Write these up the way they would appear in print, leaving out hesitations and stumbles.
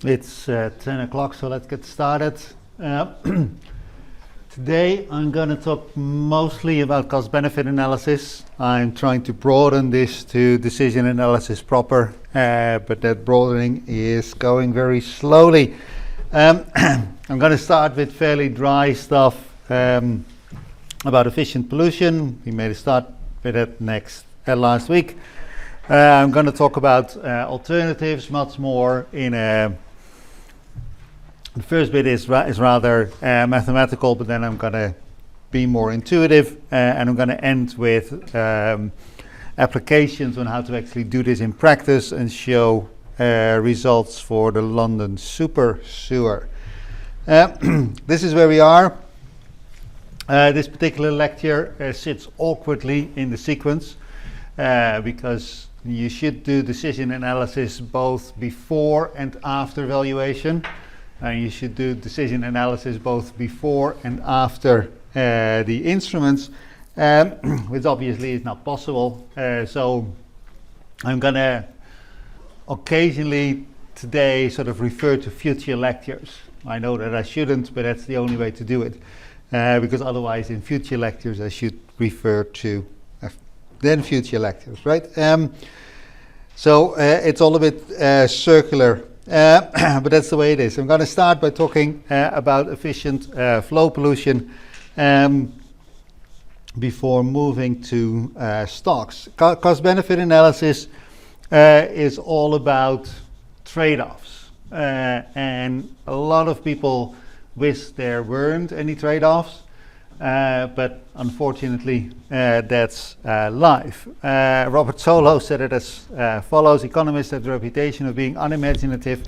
It's 10 o'clock, so let's get started. Today I'm going to talk mostly about cost-benefit analysis. I'm trying to broaden this to decision analysis proper, but that broadening is going very slowly. I'm going to start with fairly dry stuff about efficient pollution. We made a start with it last week. I'm going to talk about alternatives much more in a... The first bit is rather mathematical, but then I'm going to be more intuitive, and I'm going to end with applications on how to actually do this in practice and show results for the London super sewer. This is where we are. This particular lecture sits awkwardly in the sequence because you should do decision analysis both before and after valuation. And you should do decision analysis both before and after the instruments, which obviously is not possible. So I'm going to occasionally today sort of refer to future lectures. I know that I shouldn't, but that's the only way to do it. Because otherwise in future lectures I should refer to then future lectures, right? So it's all a bit circular. But that's the way it is. I'm going to start by talking about efficient flow pollution before moving to stocks. Cost-benefit analysis is all about trade-offs, and a lot of people wish there weren't any trade-offs, but unfortunately that's life. Robert Solow said it as follows: economists have the reputation of being unimaginative,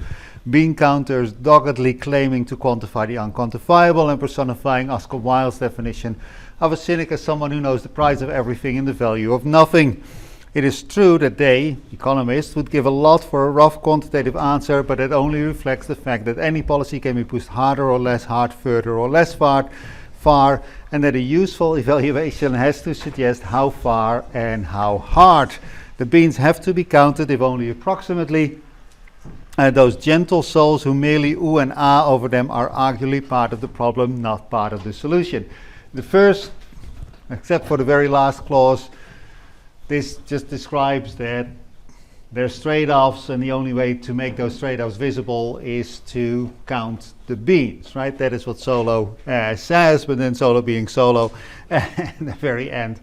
bean counters, doggedly claiming to quantify the unquantifiable, and personifying Oscar Wilde's definition of a cynic as someone who knows the price of everything and the value of nothing. It is true that they, economists, would give a lot for a rough quantitative answer, but it only reflects the fact that any policy can be pushed harder or less hard, further or less far, and that a useful evaluation has to suggest how far and how hard. The beans have to be counted, if only approximately. Those gentle souls who merely ooh and ah over them are arguably part of the problem, not part of the solution. The first, except for the very last clause, this just describes that there's trade-offs, and the only way to make those trade-offs visible is to count the beans, right? That is what Solow says, but then Solow being Solow, at the very end,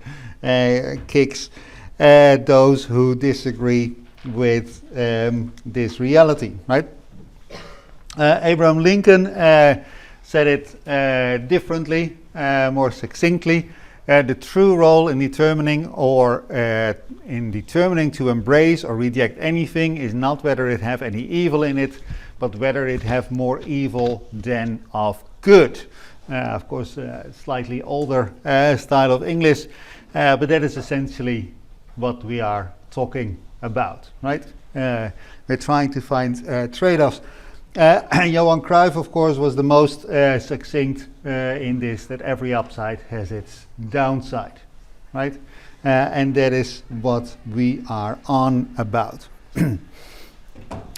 kicks those who disagree with this reality, right? Abraham Lincoln said it differently, more succinctly. The true role in determining to embrace or reject anything is not whether it have any evil in it, but whether it have more evil than of good. Of course, slightly older style of English, but that is essentially what we are talking about, right? We're trying to find trade-offs. Johan Cruyff, of course, was the most succinct in this, that every upside has its downside, right? And that is what we are on about.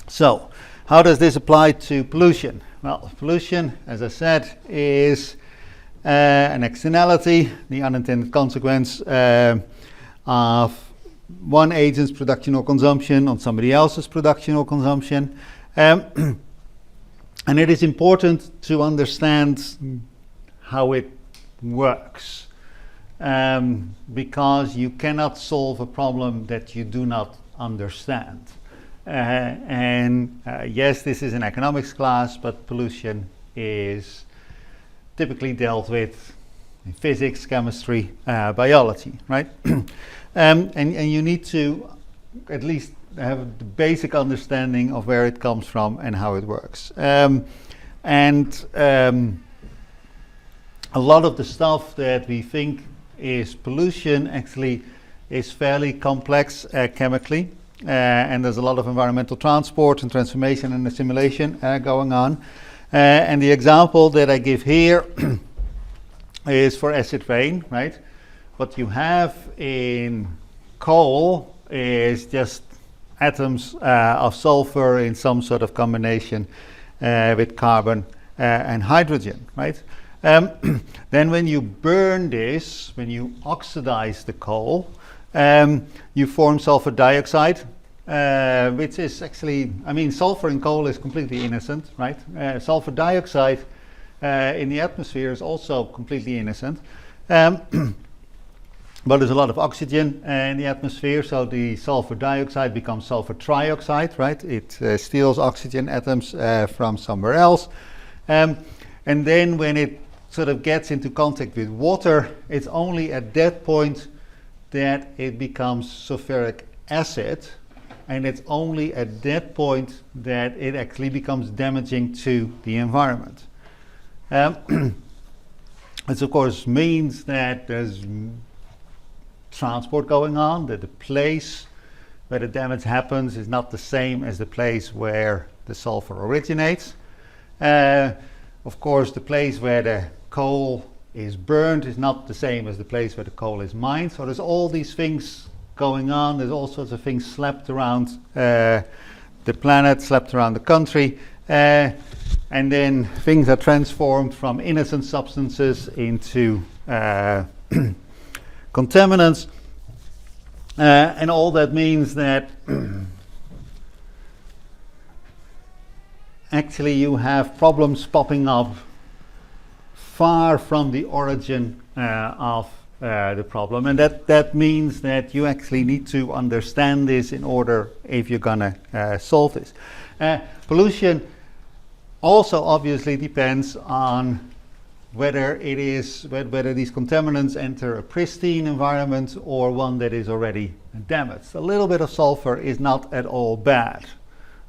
So, how does this apply to pollution? Well, pollution, as I said, is an externality, the unintended consequence of one agent's production or consumption on somebody else's production or consumption. And it is important to understand how it works, because you cannot solve a problem that you do not understand. Yes, this is an economics class, but pollution is typically dealt with in physics, chemistry, biology, right? And you need to at least have the basic understanding of where it comes from and how it works. A lot of the stuff that we think is pollution actually is fairly complex chemically, and there's a lot of environmental transport and transformation and assimilation going on. And the example that I give here is for acid rain, right? What you have in coal is just atoms of sulfur in some sort of combination with carbon and hydrogen, right? Then when you burn this, when you oxidize the coal, you form sulfur dioxide, which is actually, I mean, sulfur in coal is completely innocent, right? Sulfur dioxide in the atmosphere is also completely innocent. But there's a lot of oxygen in the atmosphere, so the sulfur dioxide becomes sulfur trioxide, right? It steals oxygen atoms from somewhere else. And then when it sort of gets into contact with water, it's only at that point that it becomes sulfuric acid, and it's only at that point that it actually becomes damaging to the environment. This of course means that there's transport going on, that the place where the damage happens is not the same as the place where the sulfur originates. Of course, the place where the coal is burned is not the same as the place where the coal is mined. So there's all these things going on. There's all sorts of things slapped around the planet, slapped around the country. And then things are transformed from innocent substances into contaminants. And all that means that actually you have problems popping up far from the origin of the problem, and that means that you actually need to understand this in order if you're gonna solve this. Pollution also obviously depends on whether these contaminants enter a pristine environment or one that is already damaged. A little bit of sulfur is not at all bad.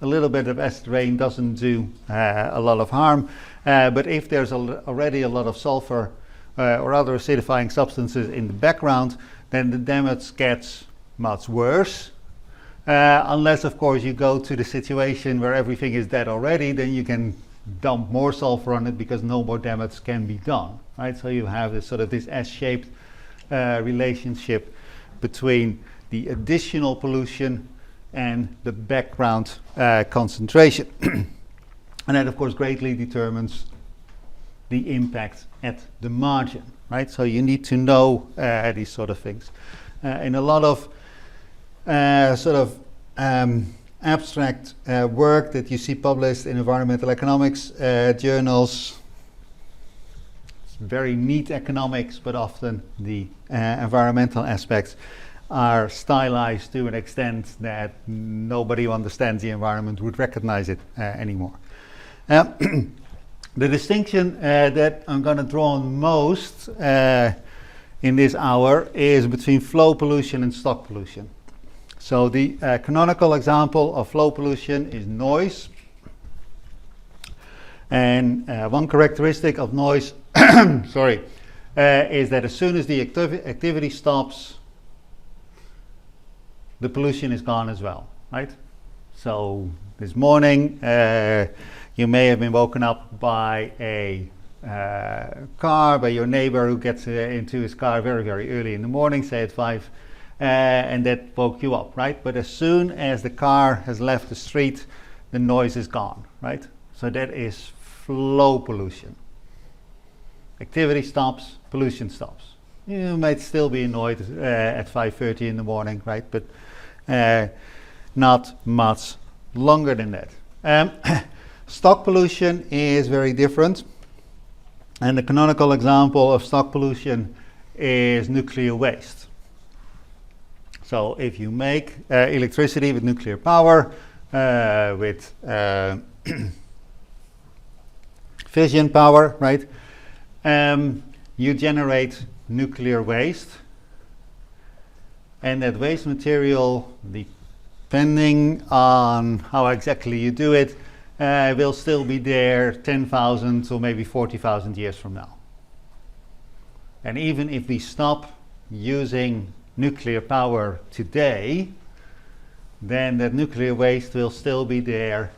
A little bit of acid rain doesn't do a lot of harm, but if there's already a lot of sulfur or other acidifying substances in the background, then the damage gets much worse. Unless, of course, you go to the situation where everything is dead already, then you can dump more sulfur on it because no more damage can be done, right? So you have this sort of this S-shaped relationship between the additional pollution and the background concentration. And that, of course, greatly determines the impact at the margin, right? So you need to know these sort of things. In a lot of abstract work that you see published in environmental economics journals, it's very neat economics, but often the environmental aspects are stylized to an extent that nobody who understands the environment would recognize it anymore. The distinction that I'm going to draw on most in this hour is between flow pollution and stock pollution. So the canonical example of flow pollution is noise. And one characteristic of noise is that as soon as the activity stops, the pollution is gone as well, right? So this morning, you may have been woken up by a car, by your neighbor who gets into his car very, very early in the morning, say at 5, and that woke you up, right? But as soon as the car has left the street, the noise is gone, right? So that is flow pollution. Activity stops, pollution stops. You might still be annoyed at 5:30 in the morning, right? But not much longer than that. Stock pollution is very different. And the canonical example of stock pollution is nuclear waste. So if you make electricity with nuclear power, with fission power, right? You generate nuclear waste, and that waste material, depending on how exactly you do it, will still be there 10,000 or maybe 40,000 years from now. And even if we stop using nuclear power today, then that nuclear waste will still be there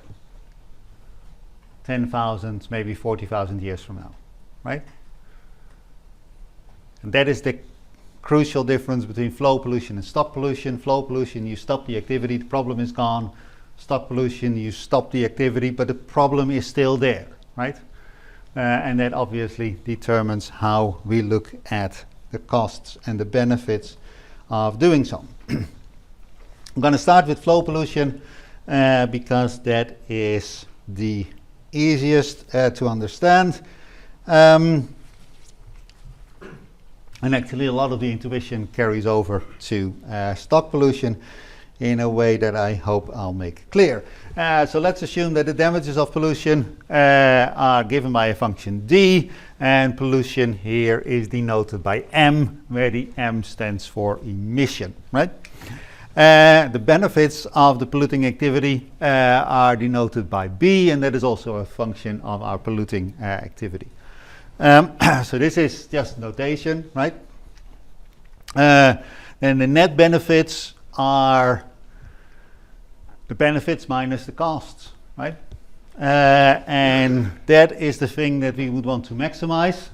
10,000, maybe 40,000 years from now, right? And that is the crucial difference between flow pollution and stock pollution. Flow pollution, you stop the activity, the problem is gone. Stock pollution, you stop the activity, but the problem is still there, right? And that obviously determines how we look at the costs and the benefits of doing so. I'm going to start with flow pollution because that is the easiest to understand. And actually a lot of the intuition carries over to stock pollution in a way that I hope I'll make clear. So let's assume that the damages of pollution are given by a function d, and pollution here is denoted by m, where the m stands for emission, right? The benefits of the polluting activity are denoted by b, and that is also a function of our polluting activity. So this is just notation, right? Then the net benefits are the benefits minus the costs, right? And that is the thing that we would want to maximize.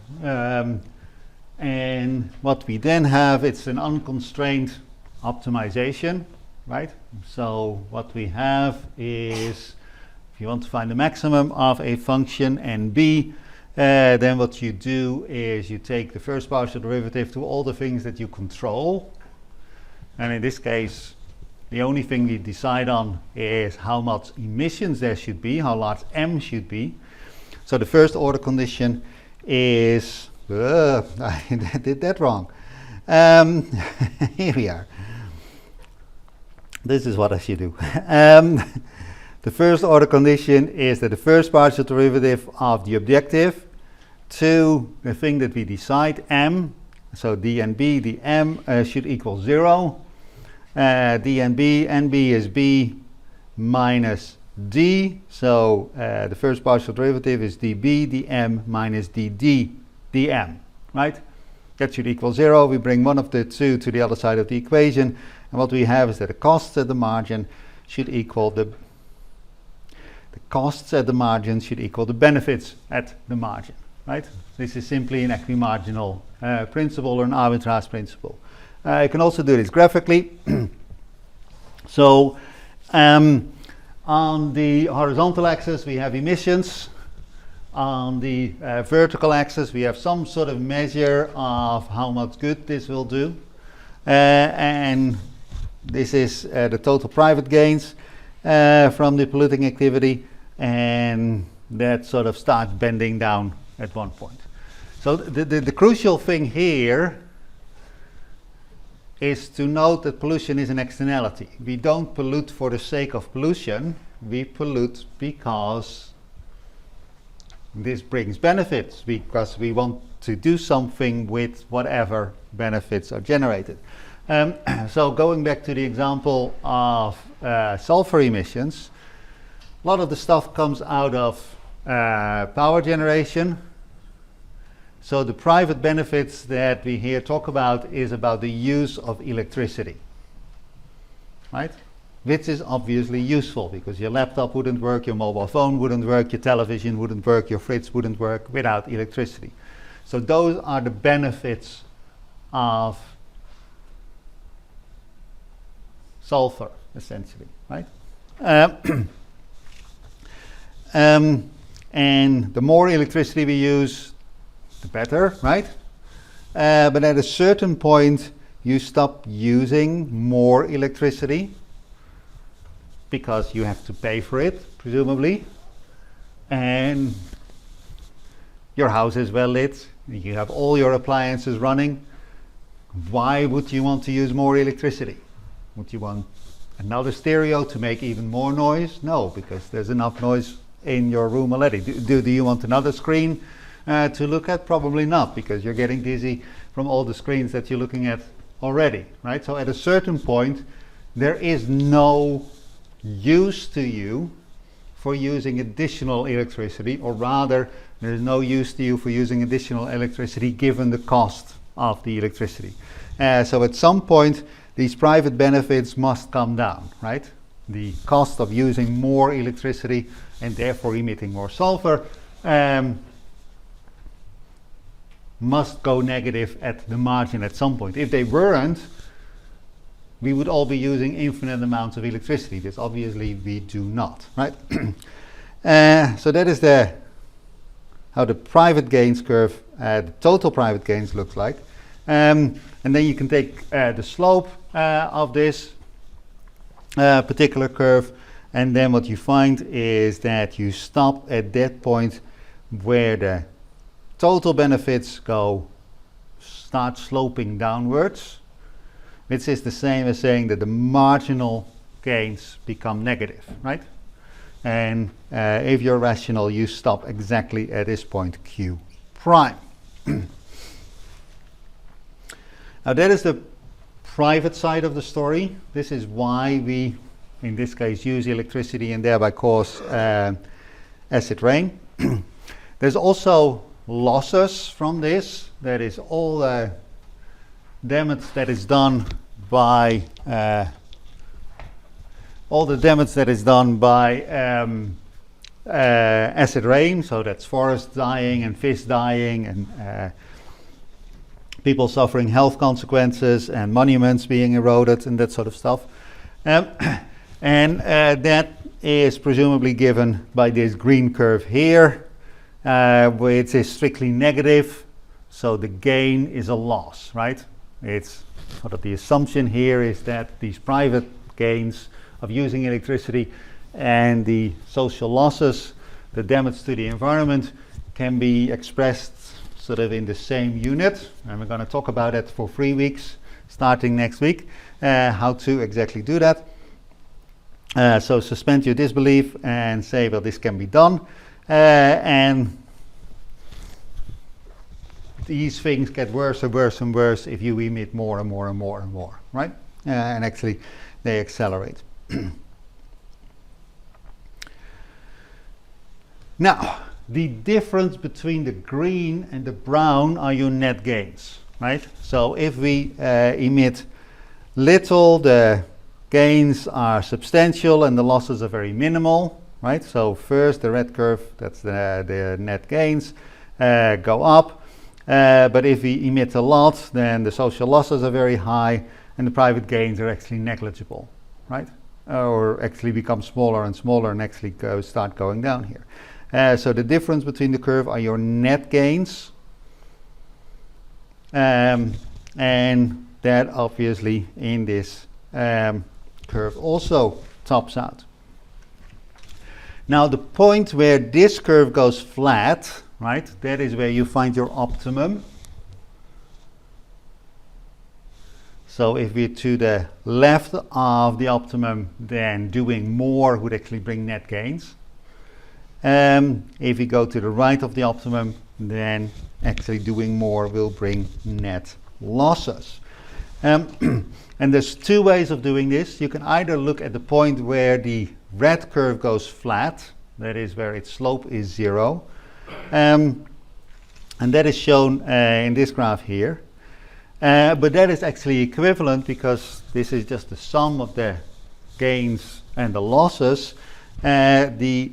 And what we then have, it's an unconstrained optimization, right? So what we have is, if you want to find the maximum of a function nb, then what you do is you take the first partial derivative to all the things that you control. And in this case, the only thing we decide on is how much emissions there should be, how large m should be. So the first order condition is, I did that wrong. Here we are. This is what I should do. The first order condition is that the first partial derivative of the objective to the thing that we decide, m, so d and b, the m should equal 0. D and b, nb is b minus d, so the first partial derivative is db dm minus dd dm, right? That should equal 0. We bring one of the two to the other side of the equation, and what we have is that the costs at the margin should equal the costs at the margin should equal the benefits at the margin, right? This is simply an equimarginal principle or an arbitrage principle. You can also do this graphically. So on the horizontal axis we have emissions. On the vertical axis we have some sort of measure of how much good this will do. And this is the total private gains from the polluting activity, and that sort of starts bending down at one point. So the crucial thing here is to note that pollution is an externality. We don't pollute for the sake of pollution, we pollute because this brings benefits, because we want to do something with whatever benefits are generated. So going back to the example of sulfur emissions, a lot of the stuff comes out of power generation. So the private benefits that we here talk about is about the use of electricity, right? Which is obviously useful because your laptop wouldn't work, your mobile phone wouldn't work, your television wouldn't work, your fridge wouldn't work without electricity. So those are the benefits of sulfur, essentially, right? And the more electricity we use, the better, right? But at a certain point, you stop using more electricity because you have to pay for it, presumably. And your house is well lit, you have all your appliances running. Why would you want to use more electricity? Would you want another stereo to make even more noise? No, because there's enough noise in your room already. Do you want another screen to look at? Probably not, because you're getting dizzy from all the screens that you're looking at already, right? So at a certain point, there is no use to you for using additional electricity, or rather, there is no use to you for using additional electricity given the cost of the electricity. So at some point, these private benefits must come down, right? The cost of using more electricity and therefore emitting more sulfur must go negative at the margin at some point. If they weren't, we would all be using infinite amounts of electricity. This obviously we do not, right? So that is how the private gains curve, the total private gains looks like. And then you can take the slope of this particular curve, and then what you find is that you stop at that point where the total benefits start sloping downwards, which is the same as saying that the marginal gains become negative, right? And if you're rational, you stop exactly at this point, Q prime. Now that is the private side of the story. This is why we, in this case, use electricity and thereby cause acid rain. There's also losses from this. That is all the damage that is done by acid rain. So that's forests dying and fish dying and people suffering health consequences and monuments being eroded and that sort of stuff. And that is presumably given by this green curve here, which is strictly negative. So the gain is a loss, right? It's sort of the assumption here is that these private gains of using electricity and the social losses, the damage to the environment, can be expressed sort of in the same unit. And we're going to talk about it for 3 weeks, starting next week, how to exactly do that. So suspend your disbelief and say, well, this can be done. And these things get worse and worse and worse if you emit more and more and more and more, right? And actually, they accelerate. Now, the difference between the green and the brown are your net gains, right? So if we emit little, the gains are substantial and the losses are very minimal, right? So first the red curve, that's the net gains, go up. But if we emit a lot, then the social losses are very high and the private gains are actually negligible, right? Or actually become smaller and smaller and actually start going down here. So the difference between the curve are your net gains, and that obviously in this curve also tops out. Now the point where this curve goes flat, right, that is where you find your optimum. So if we're to the left of the optimum, then doing more would actually bring net gains. If we go to the right of the optimum, then actually doing more will bring net losses. And there's two ways of doing this. You can either look at the point where the red curve goes flat, that is where its slope is 0. And that is shown in this graph here. But that is actually equivalent because this is just the sum of the gains and the losses. The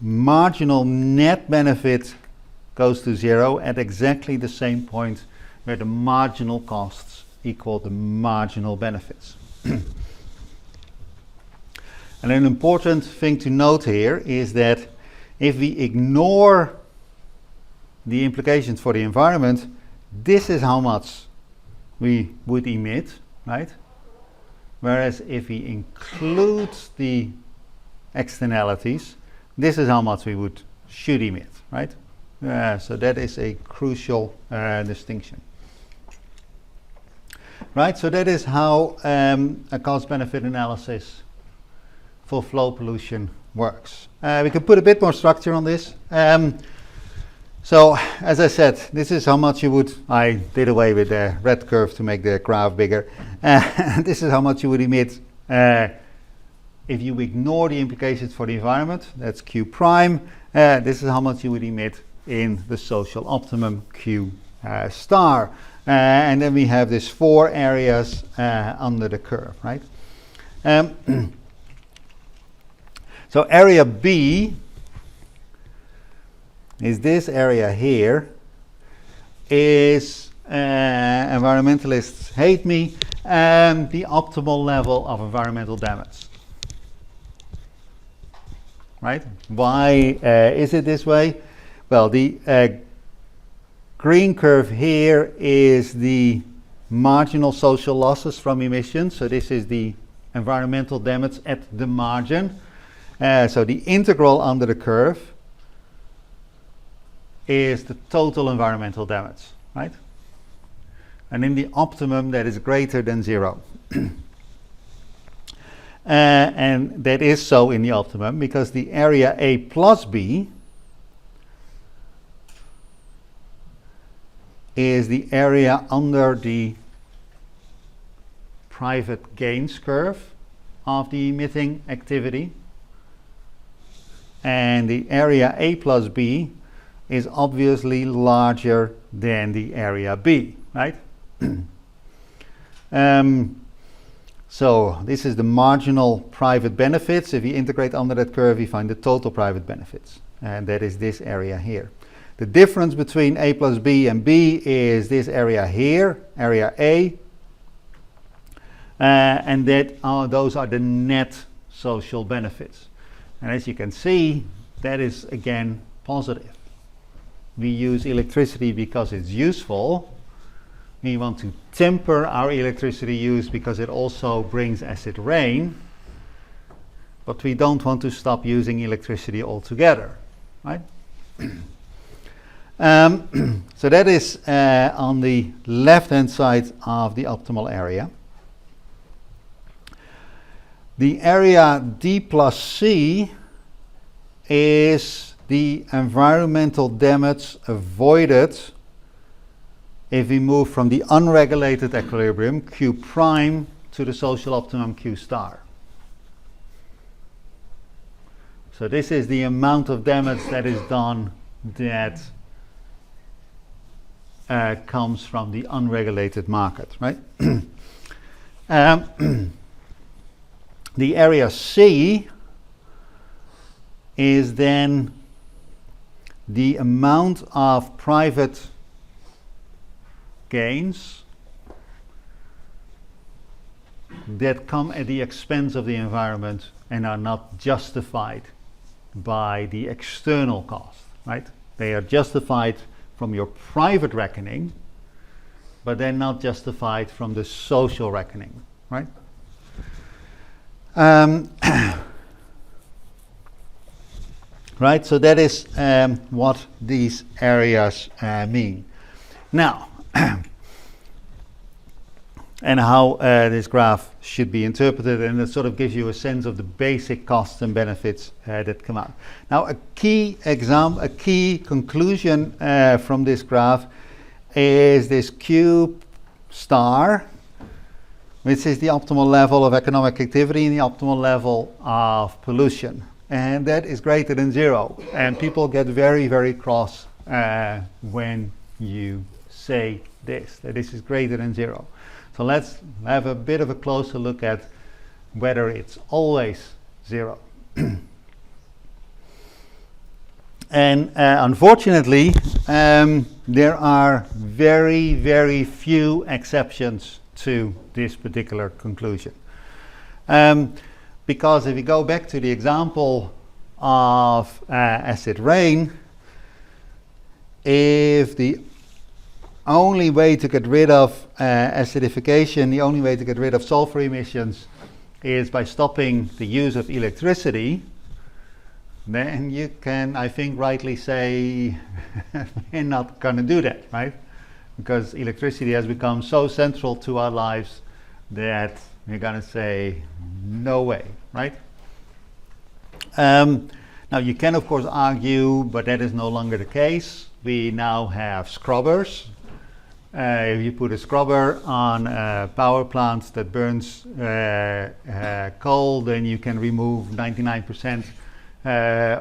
marginal net benefit goes to 0 at exactly the same point where the marginal costs equal the marginal benefits. And an important thing to note here is that if we ignore the implications for the environment, this is how much we would emit, right? Whereas if we include the externalities, this is how much we should emit, right? So that is a crucial distinction. Right, so that is how a cost-benefit analysis for flow pollution works. We can put a bit more structure on this. So, as I said, this is how much you would, I did away with the red curve to make the graph bigger. This is how much you would emit if you ignore the implications for the environment, that's Q prime. This is how much you would emit in the social optimum, Q star. And then we have these 4 areas under the curve, right? So area B is this area here. is, environmentalists hate me, the optimal level of environmental damage. Right? Why is it this way? Well, the green curve here is the marginal social losses from emissions. So this is the environmental damage at the margin. So the integral under the curve is the total environmental damage, right? And in the optimum, that is greater than 0. And that is so in the optimum because the area A plus B is the area under the private gains curve of the emitting activity. And the area A plus B is obviously larger than the area B, right? So this is the marginal private benefits. If you integrate under that curve, you find the total private benefits. And that is this area here. The difference between A plus B and B is this area here, area A. And those are the net social benefits. And as you can see, that is again positive. We use electricity because it's useful. We want to temper our electricity use because it also brings acid rain. But we don't want to stop using electricity altogether, right? So that is on the left-hand side of the optimal area. The area D plus C is the environmental damage avoided if we move from the unregulated equilibrium Q prime to the social optimum Q star. So this is the amount of damage that is done that comes from the unregulated market, right? The area C is then the amount of private gains that come at the expense of the environment and are not justified by the external cost, right? They are justified from your private reckoning, but they're not justified from the social reckoning, right? Right, so that is what these areas mean. Now, and how this graph should be interpreted, and it sort of gives you a sense of the basic costs and benefits that come out. Now, a key conclusion from this graph is this Q star, which is the optimal level of economic activity and the optimal level of pollution. And that is greater than 0. And people get very, very cross when you say this, that this is greater than 0. So let's have a bit of a closer look at whether it's always 0. And unfortunately, there are very, very few exceptions to this particular conclusion. Because if you go back to the example of acid rain, if the only way to get rid of acidification, the only way to get rid of sulfur emissions is by stopping the use of electricity, then you can, I think, rightly say we're not going to do that, right? Because electricity has become so central to our lives that we're going to say no way, right? Now you can of course argue, but that is no longer the case. We now have scrubbers. If you put a scrubber on a power plant that burns coal, then you can remove 99%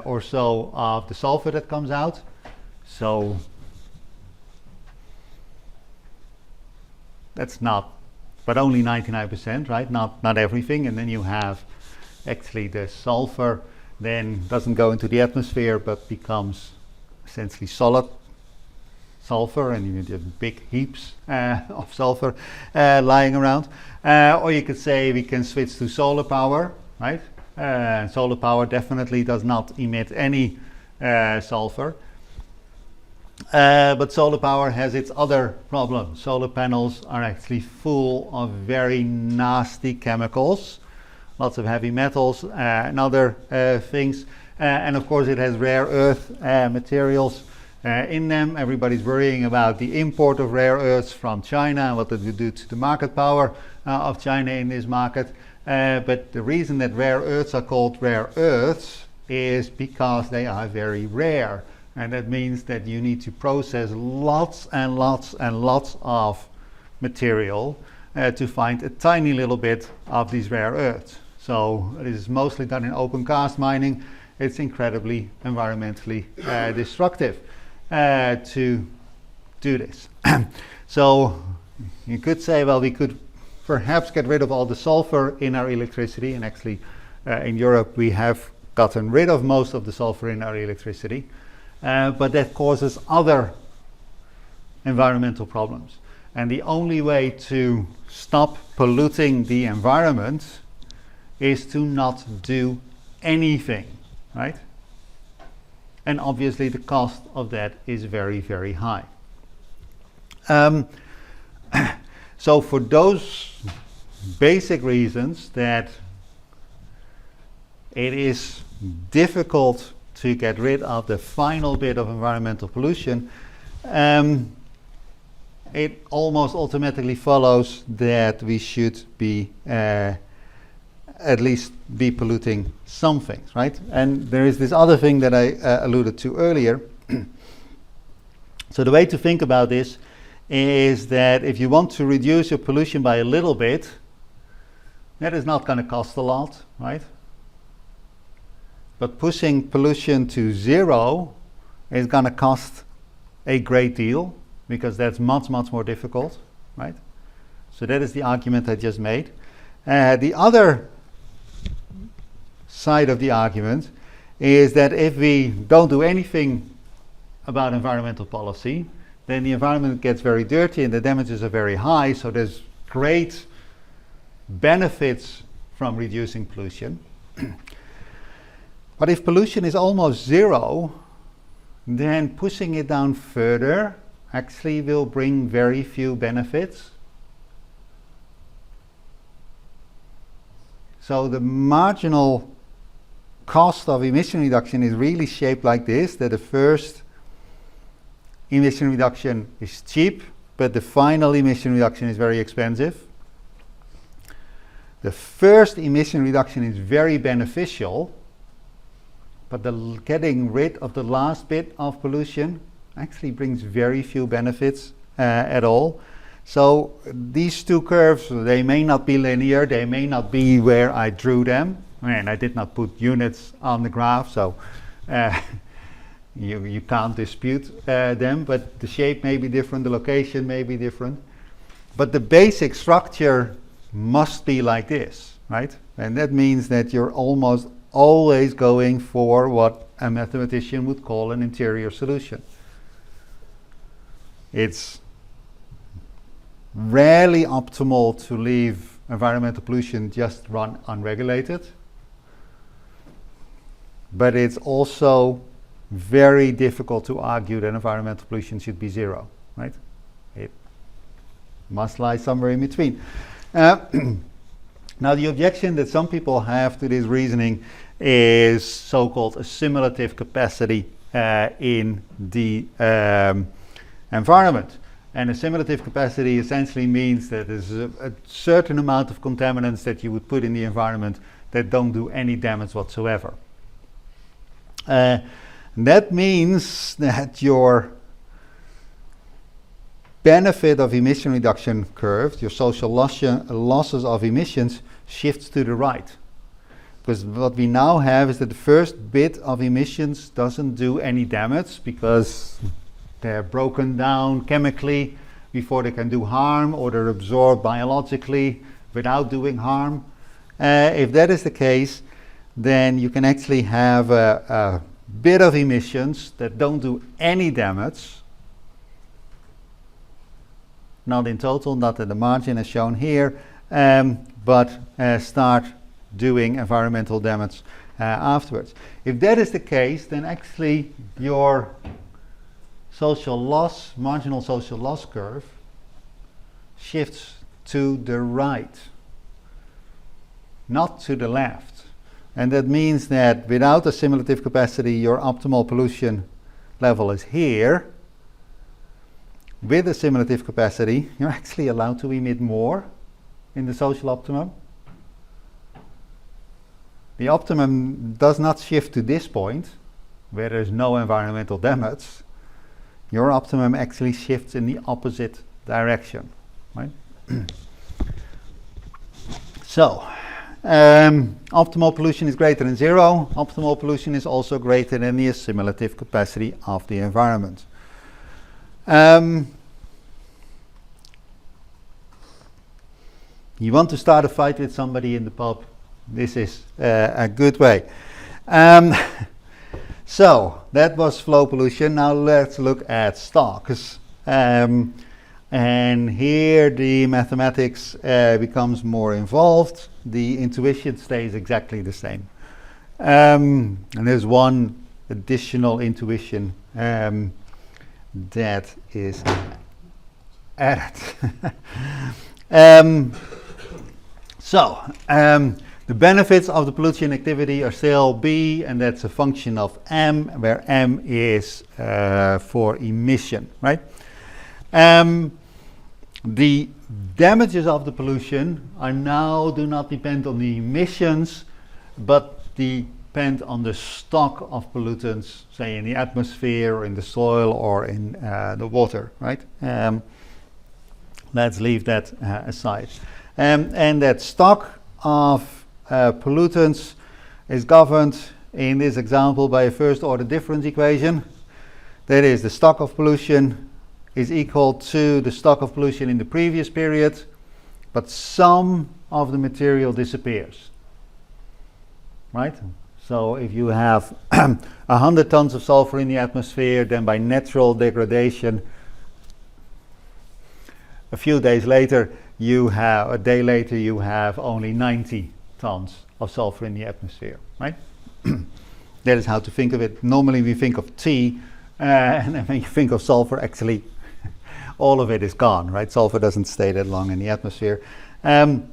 or so of the sulfur that comes out. So that's not, but only 99%, right? Not everything. And then you have actually the sulfur then doesn't go into the atmosphere but becomes essentially solid sulfur, and you have big heaps of sulfur lying around. Or you could say we can switch to solar power, right? Solar power definitely does not emit any sulfur. But solar power has its other problems. Solar panels are actually full of very nasty chemicals, lots of heavy metals and other things. And of course it has rare earth materials in them. Everybody's worrying about the import of rare earths from China and what it would do to the market power of China in this market. But the reason that rare earths are called rare earths is because they are very rare. And that means that you need to process lots and lots and lots of material to find a tiny little bit of these rare earths. So this is mostly done in open cast mining. It's incredibly environmentally destructive to do this. So you could say, well, we could perhaps get rid of all the sulfur in our electricity, and actually in Europe we have gotten rid of most of the sulfur in our electricity. But that causes other environmental problems. And the only way to stop polluting the environment is to not do anything, right? And obviously the cost of that is very, very high. So for those basic reasons that it is difficult to get rid of the final bit of environmental pollution, it almost automatically follows that we should be at least be polluting some things, right? And there is this other thing that I alluded to earlier. So the way to think about this is that if you want to reduce your pollution by a little bit, that is not going to cost a lot, right? But pushing pollution to zero is going to cost a great deal, because that's much, much more difficult, right? So that is the argument I just made. The other side of the argument is that if we don't do anything about environmental policy, then the environment gets very dirty and the damages are very high, so there's great benefits from reducing pollution. But if pollution is almost zero, then pushing it down further actually will bring very few benefits. So the marginal cost of emission reduction is really shaped like this, that the first emission reduction is cheap, but the final emission reduction is very expensive. The first emission reduction is very beneficial, but getting rid of the last bit of pollution actually brings very few benefits at all. So these two curves, they may not be linear, they may not be where I drew them. And I did not put units on the graph, so you can't dispute them, but the shape may be different, the location may be different. But the basic structure must be like this, right? And that means that you're almost always going for what a mathematician would call an interior solution. It's rarely optimal to leave environmental pollution just run unregulated, but it's also very difficult to argue that environmental pollution should be zero, right? It must lie somewhere in between. Now the objection that some people have to this reasoning is so-called assimilative capacity in the environment. And assimilative capacity essentially means that there's a certain amount of contaminants that you would put in the environment that don't do any damage whatsoever. That means that your benefit of emission reduction curve, your social losses of emissions, shifts to the right. Because what we now have is that the first bit of emissions doesn't do any damage because they're broken down chemically before they can do harm, or they're absorbed biologically without doing harm. If that is the case, then you can actually have a bit of emissions that don't do any damage, not in total, not at the margin as shown here, but start doing environmental damage afterwards. If that is the case, then actually your social loss, marginal social loss curve shifts to the right, not to the left. And that means that without assimilative capacity, your optimal pollution level is here. With assimilative capacity, you're actually allowed to emit more in the social optimum. The optimum does not shift to this point, where there's no environmental damage. Your optimum actually shifts in the opposite direction, right? So, optimal pollution is greater than 0. Optimal pollution is also greater than the assimilative capacity of the environment. You want to start a fight with somebody in the pub, this is a good way. So, that was flow pollution. Now let's look at stocks. And here the mathematics becomes more involved. The intuition stays exactly the same. And there's one additional intuition that is added. The benefits of the pollution activity are still B, and that's a function of M, where M is for emission, right? The damages of the pollution are now do not depend on the emissions, but depend on the stock of pollutants, say in the atmosphere, or in the soil, or in the water, right? Let's leave that aside. And that stock of pollutants is governed in this example by a first order difference equation. That is, the stock of pollution is equal to the stock of pollution in the previous period, but some of the material disappears, right? So if you have 100 tons of sulfur in the atmosphere, then by natural degradation, a few days later, a day later, you have only 90 tons of sulfur in the atmosphere, right? That is how to think of it. Normally we think of T, and then when you think of sulfur, actually all of it is gone, right? Sulfur doesn't stay that long in the atmosphere. When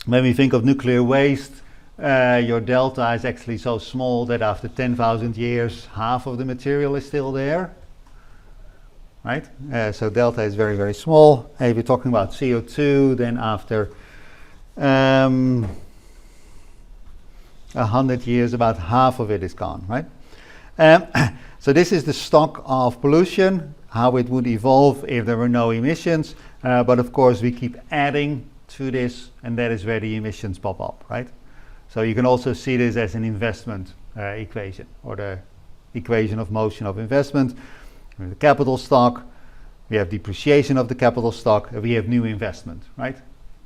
we think of nuclear waste, your delta is actually so small that after 10,000 years, half of the material is still there, right? So delta is very, very small. If you're talking about CO2, then after 100 years, about half of it is gone, right? So this is the stock of pollution, how it would evolve if there were no emissions. But of course, we keep adding to this, and that is where the emissions pop up, right? So you can also see this as an investment equation, or the equation of motion of investment. We have the capital stock, we have depreciation of the capital stock, and we have new investment, right?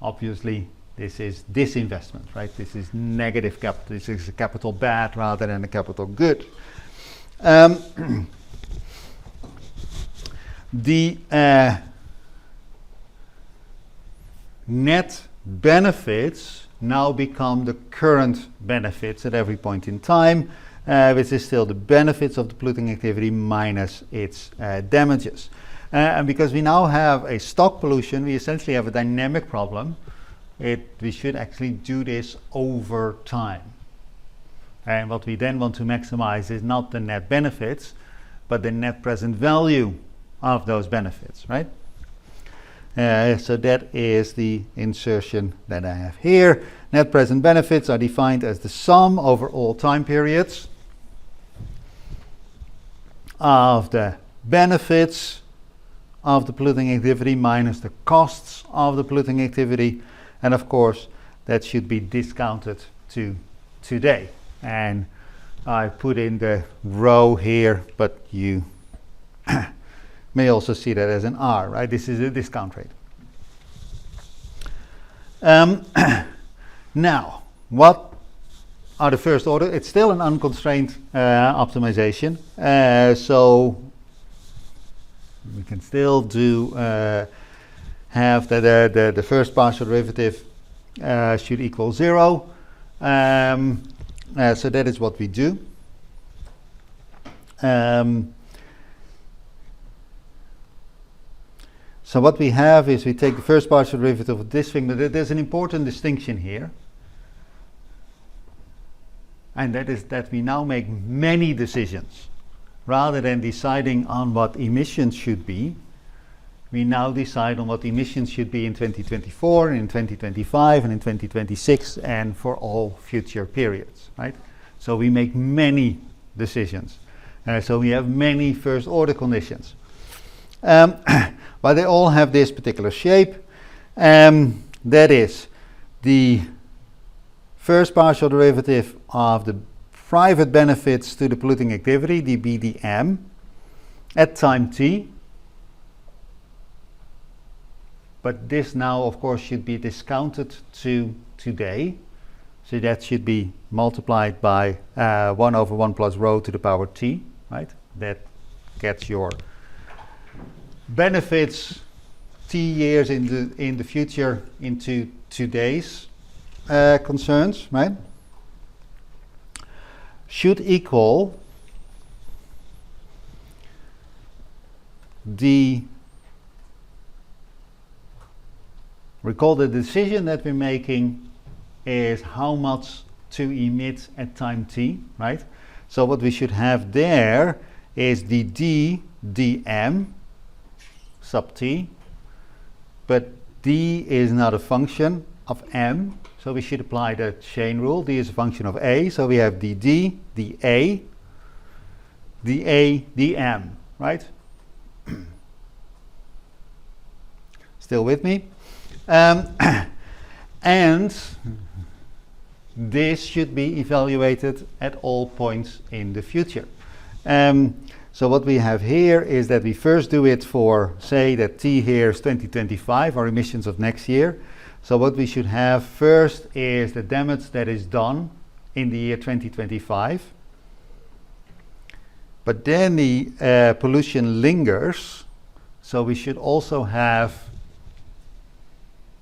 Obviously, this is disinvestment, right? This is negative capital. This is a capital bad rather than a capital good. The net benefits now become the current benefits at every point in time, which is still the benefits of the polluting activity minus its damages. And because we now have a stock pollution, we essentially have a dynamic problem. We should actually do this over time. And what we then want to maximize is not the net benefits, but the net present value of those benefits, right? So that is the insertion that I have here. Net present benefits are defined as the sum over all time periods of the benefits of the polluting activity minus the costs of the polluting activity, and of course that should be discounted to today. And I put in the row here, but you may also see that as an R, right? This is a discount rate. Now, what are the first order? It's still an unconstrained optimization, so we can still do have that the first partial derivative should equal 0. So that is what we do. So what we have is we take the first partial derivative of this thing, but there's an important distinction here. And that is that we now make many decisions. Rather than deciding on what emissions should be, we now decide on what emissions should be in 2024, and in 2025, and in 2026, and for all future periods, right? So we make many decisions. So we have many first order conditions. But they all have this particular shape. That is the first partial derivative of the private benefits to the polluting activity, the BDM, at time t. But this now, of course, should be discounted to today. So that should be multiplied by 1 over 1 plus rho to the power t, right? That gets your benefits t years in the future into today's concerns, right? Should equal recall the decision that we're making is how much to emit at time t, right? So what we should have there is the dm sub t, but d is not a function of m, so we should apply the chain rule. D is a function of a, so we have dd, dA, dm, right? Still with me? And this should be evaluated at all points in the future. So what we have here is that we first do it for, say that t here is 2025, or emissions of next year. So what we should have first is the damage that is done in the year 2025. But then the pollution lingers, so we should also have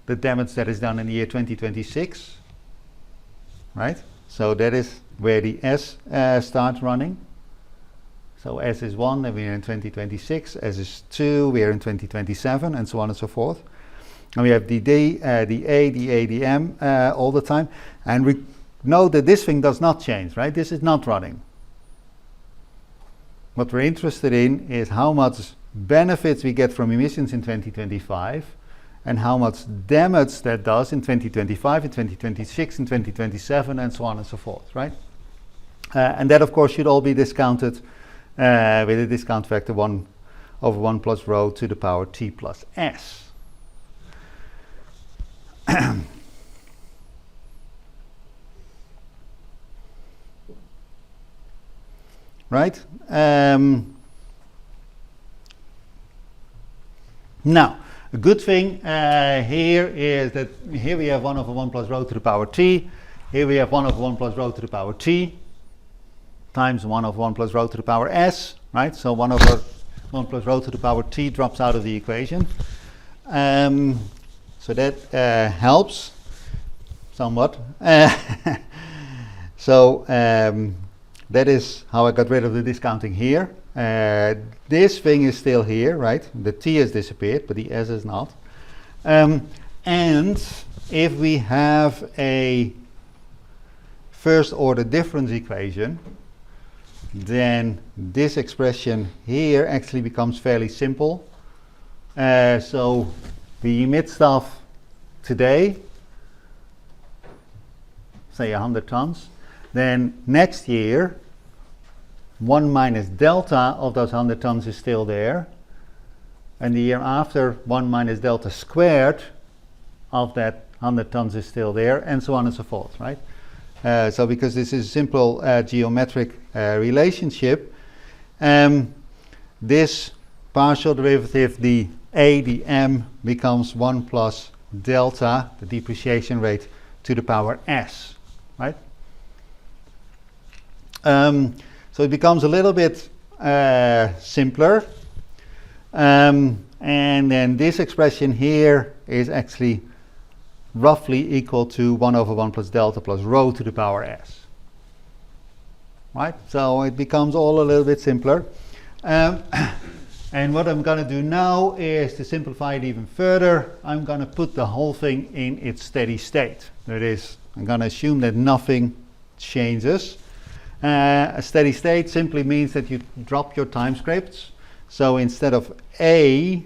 the damage that is done in the year 2026, right? So that is where the S starts running. So S is 1, and we are in 2026. S is 2, we are in 2027, and so on and so forth. And we have the D, the A, the M all the time. And we know that this thing does not change, right? This is not running. What we're interested in is how much benefits we get from emissions in 2025, and how much damage that does in 2025, in 2026, in 2027, and so on and so forth, right? And that, of course, should all be discounted with a discount factor 1 over 1 plus rho to the power t plus s. Right? Now, a good thing here is that here we have 1 over 1 plus rho to the power t. Here we have 1 over 1 plus rho to the power t times 1 over 1 plus rho to the power s, right? So 1 over 1 plus rho to the power t drops out of the equation. So that helps somewhat. So that is how I got rid of the discounting here. This thing is still here, right? The t has disappeared, but the s is not. And if we have a first order difference equation, then this expression here actually becomes fairly simple. So we emit stuff today, say 100 tons. Then next year, 1 minus delta of those 100 tons is still there. And the year after, 1 minus delta squared of that 100 tons is still there, and so on and so forth, right? So because this is a simple geometric relationship, this partial derivative, the A, the M, becomes 1 plus delta, the depreciation rate, to the power s, right? So it becomes a little bit simpler. And then this expression here is actually roughly equal to 1 over 1 plus delta plus rho to the power s. Right? So it becomes all a little bit simpler. And what I'm going to do now is to simplify it even further. I'm going to put the whole thing in its steady state. That is, I'm going to assume that nothing changes. A steady state simply means that you drop your time scripts. So instead of a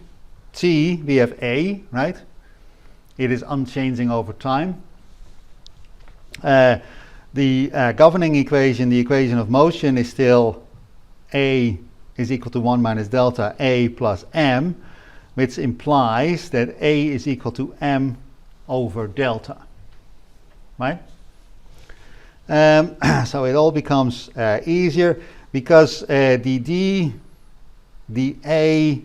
t, we have a, right? It is unchanging over time. The governing equation, the equation of motion, is still a is equal to 1 minus delta a plus m, which implies that a is equal to m over delta, right? So it all becomes easier because the a,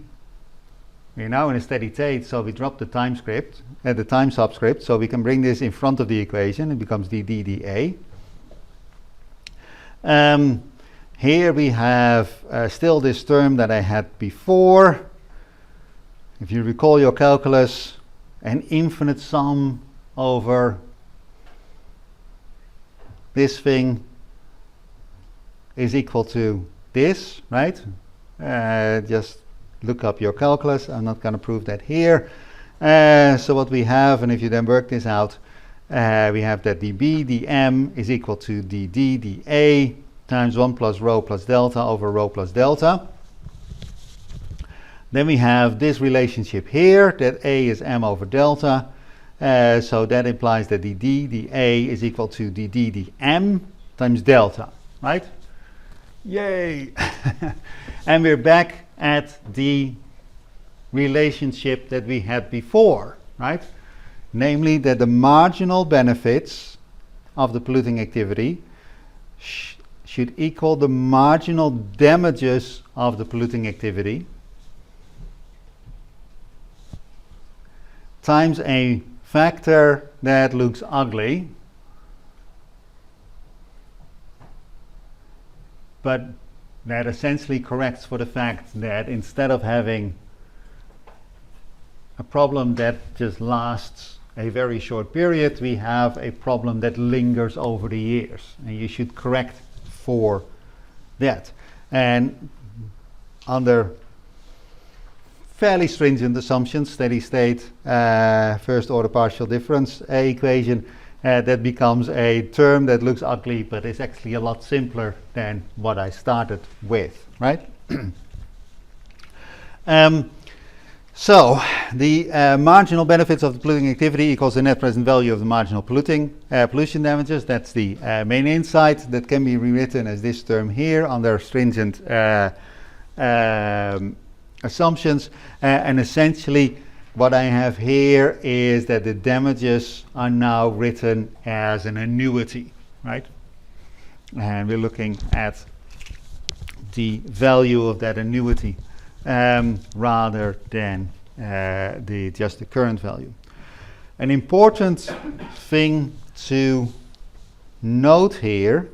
we're now in a steady state, so we drop the time script, the time subscript, so we can bring this in front of the equation. It becomes dA. Here we have still this term that I had before. If you recall your calculus, an infinite sum over this thing is equal to this, right? Just look up your calculus. I'm not going to prove that here. So what we have, and if you then work this out, we have that dB dm is equal to dd dA times 1 plus rho plus delta over rho plus delta. Then we have this relationship here, that A is m over delta. So that implies that dd dA is equal to dd dm times delta, right? Yay! And we're back at the relationship that we had before, right? Namely that the marginal benefits of the polluting activity should equal the marginal damages of the polluting activity times a factor that looks ugly, but that essentially corrects for the fact that instead of having a problem that just lasts a very short period, we have a problem that lingers over the years, and you should correct for that. And under fairly stringent assumptions, steady state, first order partial difference equation, that becomes a term that looks ugly but is actually a lot simpler than what I started with, right? So the marginal benefits of the polluting activity equals the net present value of the marginal pollution damages. That's the main insight. That can be rewritten as this term here under stringent assumptions. And essentially what I have here is that the damages are now written as an annuity, right? And we're looking at the value of that annuity rather than just the current value. An important thing to note here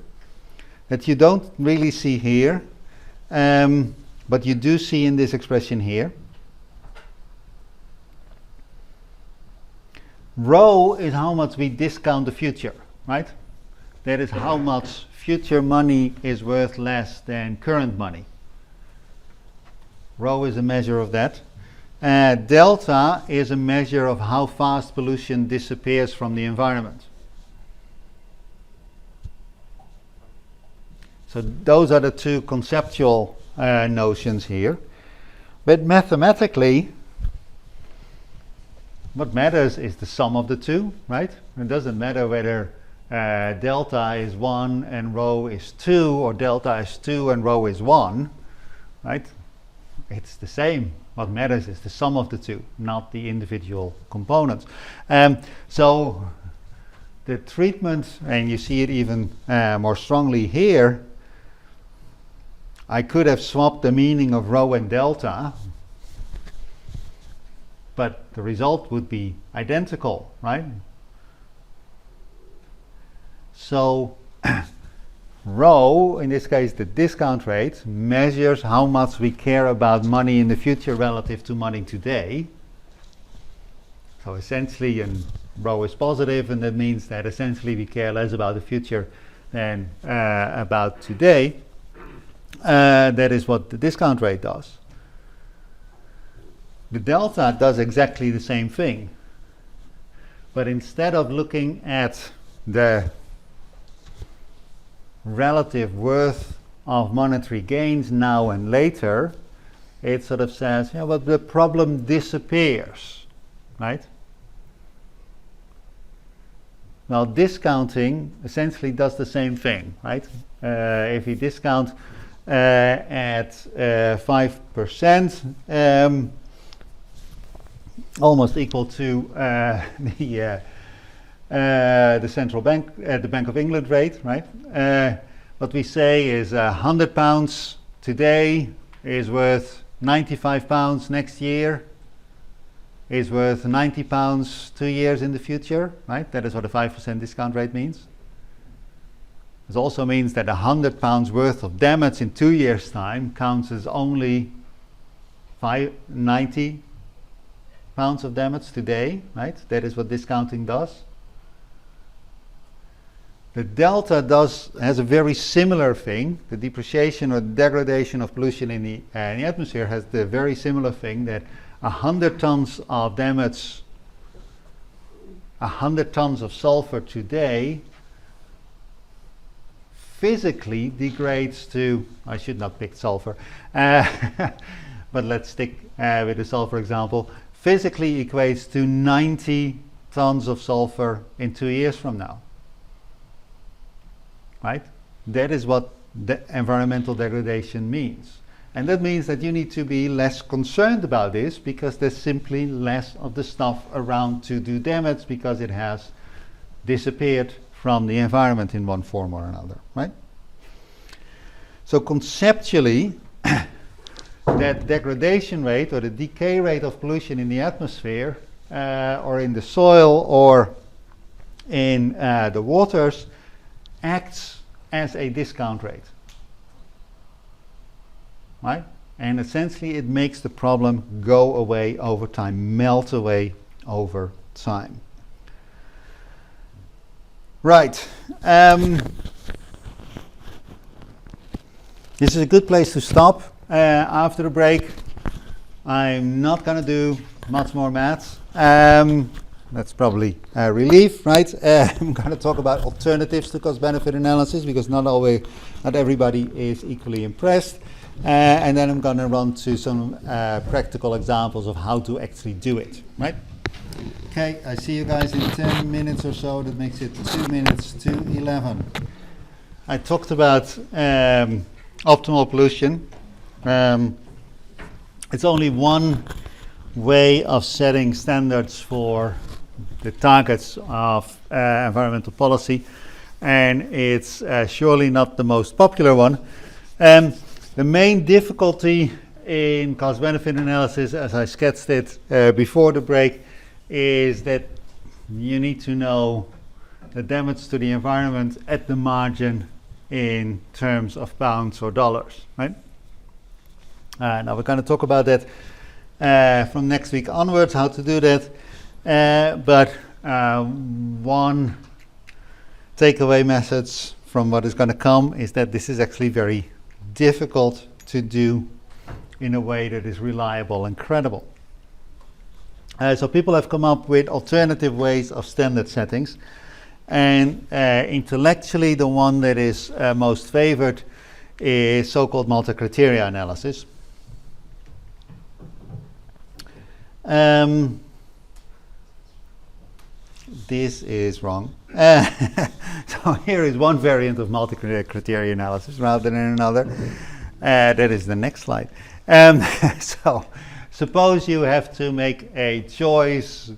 that you don't really see here, but you do see in this expression here. Rho is how much we discount the future, right? That is how much future money is worth less than current money. Rho is a measure of that. Delta is a measure of how fast pollution disappears from the environment. So those are the two conceptual notions here. But mathematically, what matters is the sum of the two, right? It doesn't matter whether delta is 1 and rho is 2, or delta is 2 and rho is 1, right? It's the same. What matters is the sum of the two, not the individual components. So the treatment, and you see it even more strongly here, I could have swapped the meaning of rho and delta, but the result would be identical, right? So rho, in this case the discount rate, measures how much we care about money in the future relative to money today. So essentially, and rho is positive, and that means that essentially we care less about the future than about today. That is what the discount rate does. The delta does exactly the same thing. But instead of looking at the relative worth of monetary gains now and later, it sort of says, yeah, but the problem disappears, right? Well, discounting essentially does the same thing, right? If you discount at 5%, almost equal to the central bank, the Bank of England rate, right? What we say is £100 today is worth £95 next year, is worth £90 2 years in the future, right? That is what a 5% discount rate means. It also means that £100 worth of damage in 2 years' time counts as only 90 pounds of damage today, right? That is what discounting does. The delta has a very similar thing. The depreciation or degradation of pollution in the atmosphere has the very similar thing that 100 tons of damage, 100 tons of sulfur today physically degrades to, I should not pick sulfur, but let's stick with the sulfur example, physically equates to 90 tons of sulfur in 2 years from now. Right? That is what the environmental degradation means. And that means that you need to be less concerned about this because there's simply less of the stuff around to do damage because it has disappeared from the environment in one form or another, right? So conceptually, that degradation rate or the decay rate of pollution in the atmosphere or in the soil or in the waters acts as a discount rate, right? And essentially it makes the problem go away over time, melt away over time. Right. This is a good place to stop. After the break, I'm not going to do much more maths. That's probably a relief, right? I'm going to talk about alternatives to cost-benefit analysis because not everybody is equally impressed. And then I'm going to run to some practical examples of how to actually do it, right? Okay, I see you guys in 10 minutes or so. That makes it 2 minutes to 11. I talked about optimal pollution. It's only one way of setting standards for the targets of environmental policy, and it's surely not the most popular one. The main difficulty in cost-benefit analysis, as I sketched it before the break, is that you need to know the damage to the environment at the margin in terms of pounds or dollars, right? Now we're going to talk about that from next week onwards, how to do that. But one takeaway message from what is going to come is that this is actually very difficult to do in a way that is reliable and credible. So people have come up with alternative ways of standard settings, and intellectually the one that is most favored is so-called multi-criteria analysis. This is wrong. So here is one variant of multi-criteria analysis rather than another. That is the next slide. So suppose you have to make a choice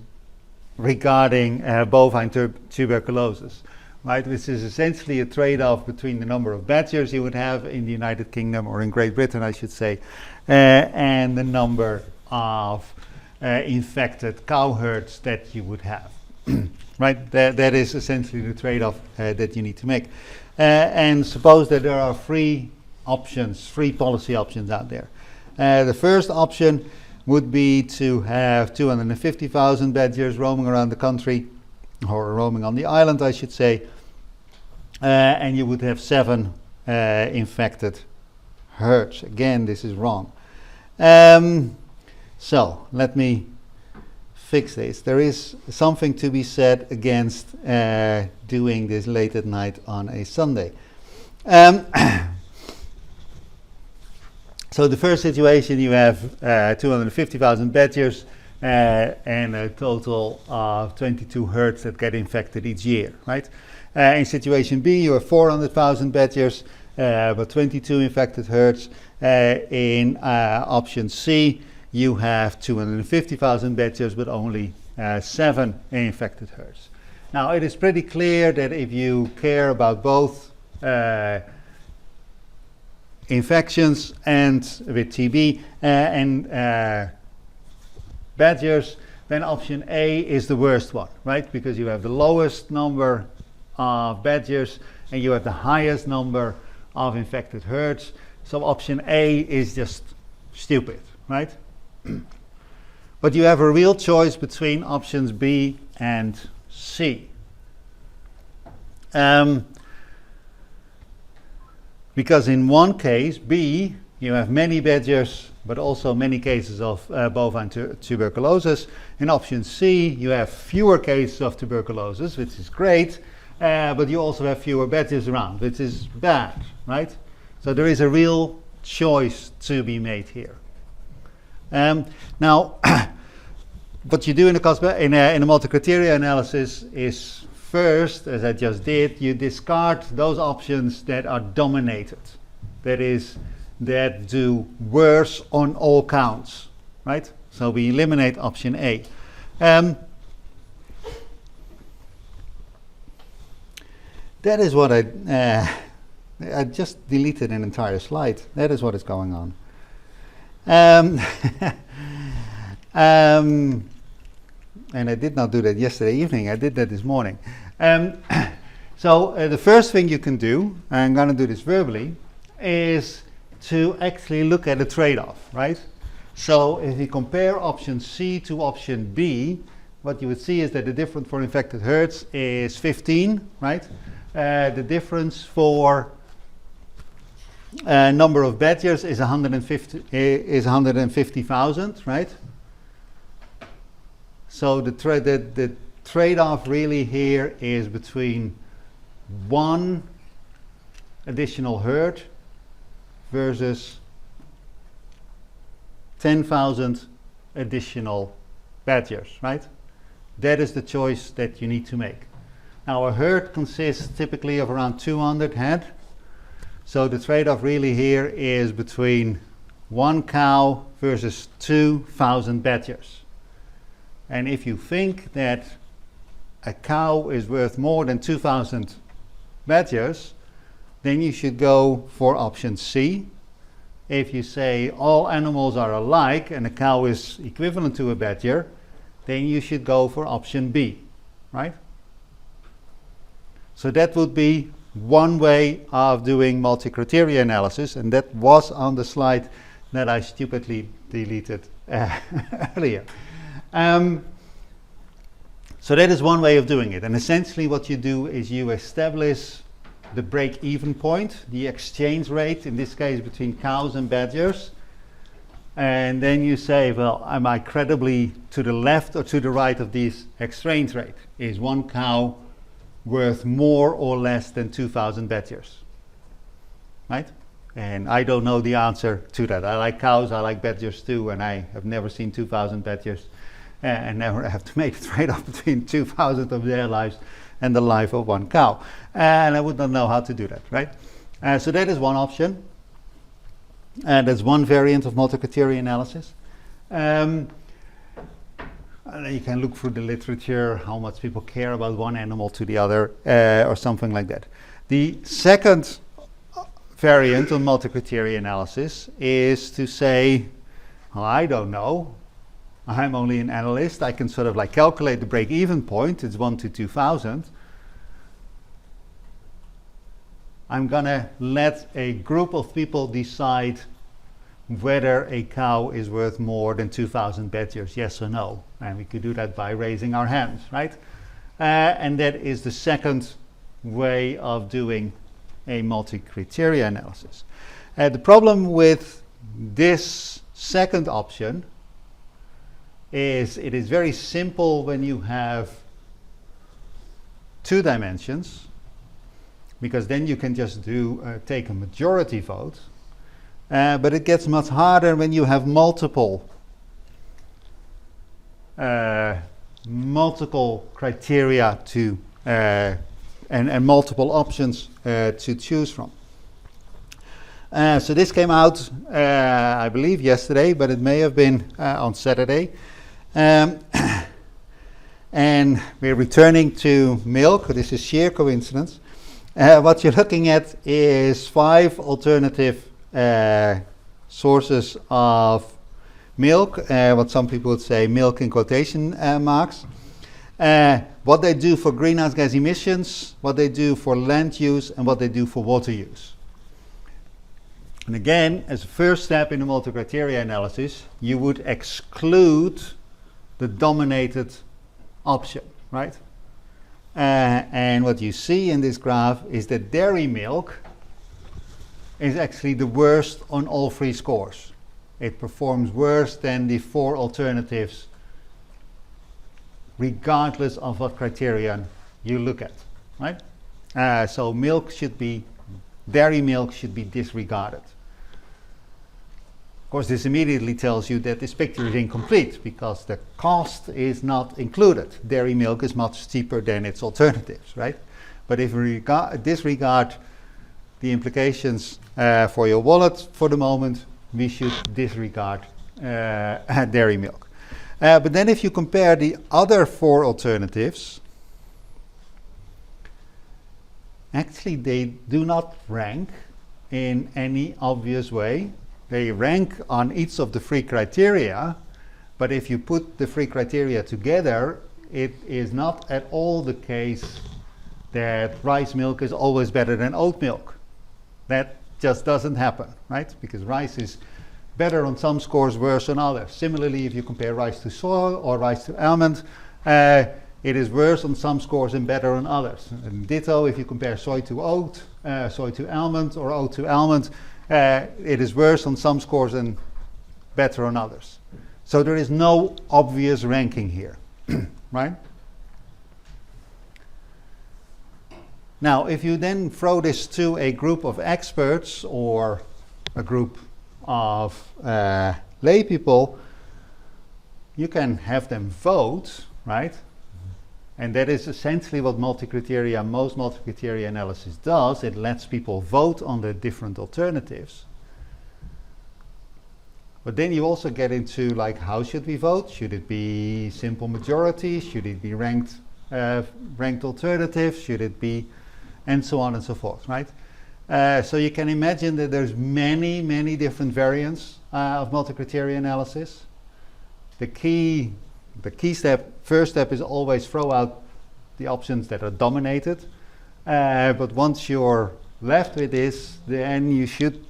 regarding bovine tuberculosis, right? Which is essentially a trade-off between the number of badgers you would have in the United Kingdom, or in Great Britain, I should say, and the number of infected cow herds that you would have. Right, that is essentially the trade-off that you need to make. and suppose that there are three policy options out there. The first option would be to have 250,000 badgers roaming around the country, or roaming on the island, I should say, and you would have 7 infected herds. Again, this is wrong. So let me fix this. There is something to be said against doing this late at night on a Sunday. So the first situation, you have 250,000 badgers and a total of 22 herds that get infected each year, right? In situation B, you have 400,000 badgers, but 22 infected herds. In option C, you have 250,000 badgers, but only 7 infected herds. Now, it is pretty clear that if you care about both infections and with TB and badgers, then option A is the worst one, right? Because you have the lowest number of badgers and you have the highest number of infected herds. So option A is just stupid, right? But you have a real choice between options B and C. Because in one case, B, you have many badgers, but also many cases of bovine tuberculosis. In option C, you have fewer cases of tuberculosis, which is great, but you also have fewer badgers around, which is bad, right? So there is a real choice to be made here. Now, what you do in a multi-criteria analysis is first, as I just did, you discard those options that are dominated. That is, that do worse on all counts, right? So we eliminate option A. That is what I just deleted an entire slide. That is what is going on. And I did not do that yesterday evening. I did that this morning. So the first thing you can do, I'm going to do this verbally, is to actually look at a trade-off, right? So if you compare option C to option B, what you would see is that the difference for infected herds is 15, right? The difference for number of badgers is 150,000, right? So the trade-off really here is between one additional herd versus 10,000 additional badgers, right? That is the choice that you need to make. Now, a herd consists typically of around 200 head. So the trade-off really here is between one cow versus 2,000 badgers. And if you think that a cow is worth more than 2,000 badgers, then you should go for option C. If you say all animals are alike and a cow is equivalent to a badger, then you should go for option B, right? So that would be one way of doing multi-criteria analysis, and that was on the slide that I stupidly deleted earlier. So that is one way of doing it, and essentially what you do is you establish the break-even point, the exchange rate, in this case between cows and badgers, and then you say, well, am I credibly to the left or to the right of this exchange rate? Is one cow worth more or less than 2,000 badgers, right? And I don't know the answer to that. I like cows, I like badgers too, and I have never seen 2,000 badgers and never have to make a trade-off between 2,000 of their lives and the life of one cow. And I would not know how to do that, right? So that is one option. And that's one variant of multi-criteria analysis. And you can look through the literature, how much people care about one animal to the other, or something like that. The second variant on multi-criteria analysis is to say, well, I don't know. I'm only an analyst. I can sort of like calculate the break-even point. It's 1 to 2,000. I'm gonna let a group of people decide whether a cow is worth more than 2,000 badgers, yes or no. And we could do that by raising our hands, right? And that is the second way of doing a multi-criteria analysis. The problem with this second option is it is very simple when you have 2 dimensions, because then you can just take a majority vote. But it gets much harder when you have multiple criteria to and multiple options to choose from. So this came out, I believe, yesterday, but it may have been on Saturday. And we're returning to milk. This is sheer coincidence. What you're looking at is 5 alternative sources of milk, what some people would say milk in quotation marks. What they do for greenhouse gas emissions, what they do for land use, and what they do for water use. And again, as a first step in the multi-criteria analysis, you would exclude the dominated option, right? And what you see in this graph is that dairy milk is actually the worst on all 3 scores. It performs worse than the 4 alternatives, regardless of what criterion you look at, right? So dairy milk should be disregarded. Of course, this immediately tells you that this picture is incomplete because the cost is not included. Dairy milk is much cheaper than its alternatives, right? But if we disregard the implications for your wallet for the moment, we should disregard dairy milk. But then if you compare the other 4 alternatives, actually they do not rank in any obvious way. They rank on each of the 3 criteria, but if you put the 3 criteria together, it is not at all the case that rice milk is always better than oat milk. That just doesn't happen, right? Because rice is better on some scores, worse on others. Similarly, if you compare rice to soy or rice to almond, it is worse on some scores and better on others. And ditto, if you compare soy to oat, soy to almond, or oat to almond, it is worse on some scores and better on others. So there is no obvious ranking here, right? Now, if you then throw this to a group of experts or a group of lay people, you can have them vote, right? And that is essentially what most multi-criteria analysis does. It lets people vote on the different alternatives. But then you also get into, like, how should we vote? Should it be simple majority? Should it be ranked alternatives? Should it be, and so on and so forth, right? So you can imagine that there's many different variants of multi-criteria analysis. The first step is always throw out the options that are dominated. But once you're left with this, then you should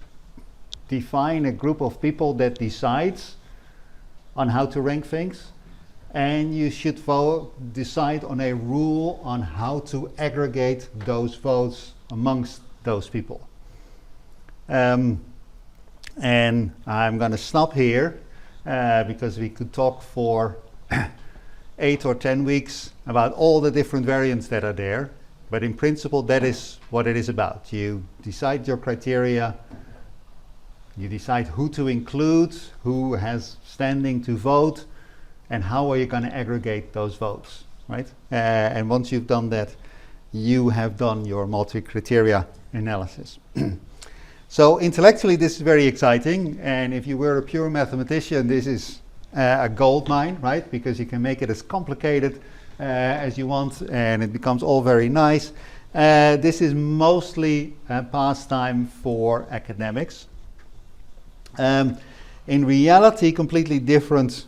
define a group of people that decides on how to rank things. And you should decide on a rule on how to aggregate those votes amongst those people. And I'm going to stop here because we could talk for 8 or 10 weeks about all the different variants that are there. But in principle, that is what it is about. You decide your criteria, you decide who to include, who has standing to vote, and how are you going to aggregate those votes, right? And once you've done that, you have done your multi-criteria analysis. So intellectually, this is very exciting. And if you were a pure mathematician, this is a gold mine, right? Because you can make it as complicated as you want, and it becomes all very nice. This is mostly a pastime for academics. In reality, completely different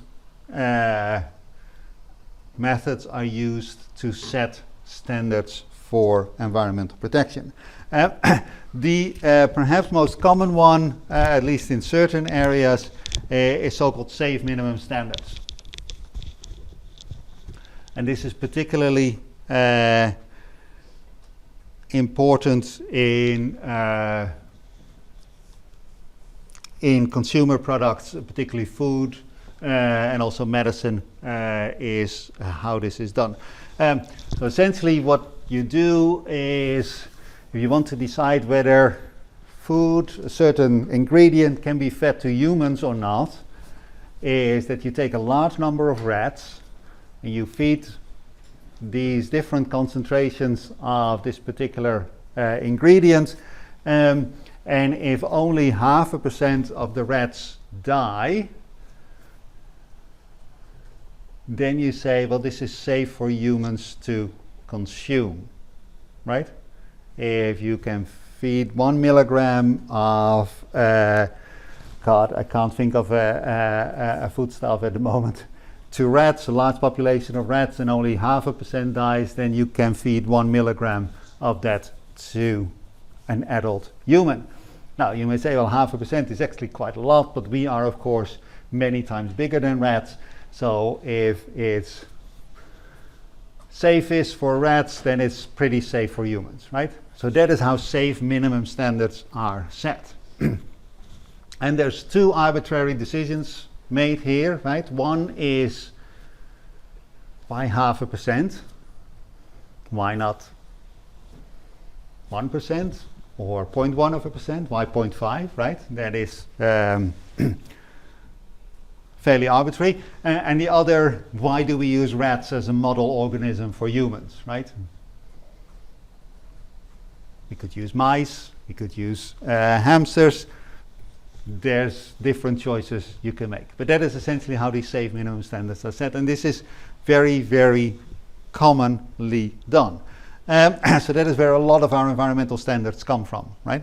methods are used to set standards for environmental protection. The perhaps most common one, at least in certain areas, is so-called safe minimum standards. And this is particularly important in consumer products, particularly food, and also medicine is how this is done. So essentially what you do is, if you want to decide whether food, a certain ingredient, can be fed to humans or not, is that you take a large number of rats and you feed these different concentrations of this particular ingredient, and if only 0.5% of the rats die, then you say, well, this is safe for humans to consume, right? If you can feed 1 milligram of, God, I can't think of a foodstuff at the moment, to rats, a large population of rats, and only 0.5% dies, then you can feed 1 milligram of that to an adult human. Now, you may say, well, 0.5% is actually quite a lot, but we are, of course, many times bigger than rats. So if it's safest for rats, then it's pretty safe for humans, right? So that is how safe minimum standards are set. And there's two arbitrary decisions made here, right? One is, why 0.5%? Why not 1% or 0.1%? Why 0.5, right? That is fairly arbitrary. And the other, why do we use rats as a model organism for humans, right? We could use mice, we could use hamsters. There's different choices you can make. But that is essentially how these safe minimum standards are set. And this is very, very commonly done. So that is where a lot of our environmental standards come from, right?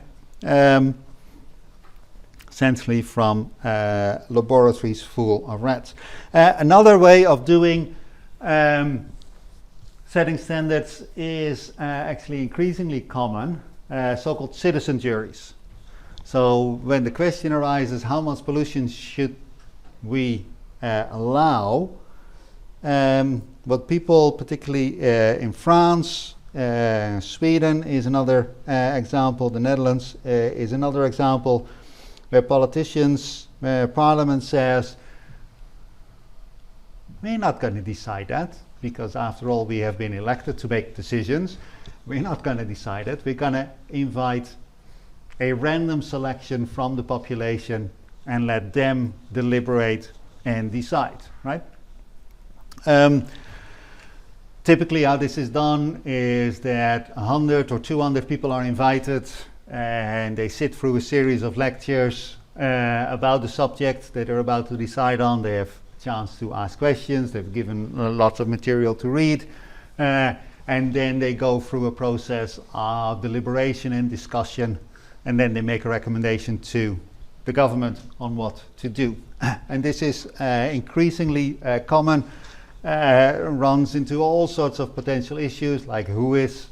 Essentially from laboratories full of rats. Another way of doing setting standards is actually increasingly common, so-called citizen juries. So when the question arises, how much pollution should we allow, what people, particularly in France, Sweden is another example, the Netherlands is another example, where politicians, parliament says, we're not going to decide that, because after all we have been elected to make decisions. We're not going to decide it. We're going to invite a random selection from the population and let them deliberate and decide, right? Typically how this is done is that 100 or 200 people are invited and they sit through a series of lectures about the subject that they're about to decide on. They have a chance to ask questions, they've given lots of material to read, and then they go through a process of deliberation and discussion, and then they make a recommendation to the government on what to do. And this is increasingly common, runs into all sorts of potential issues, like who is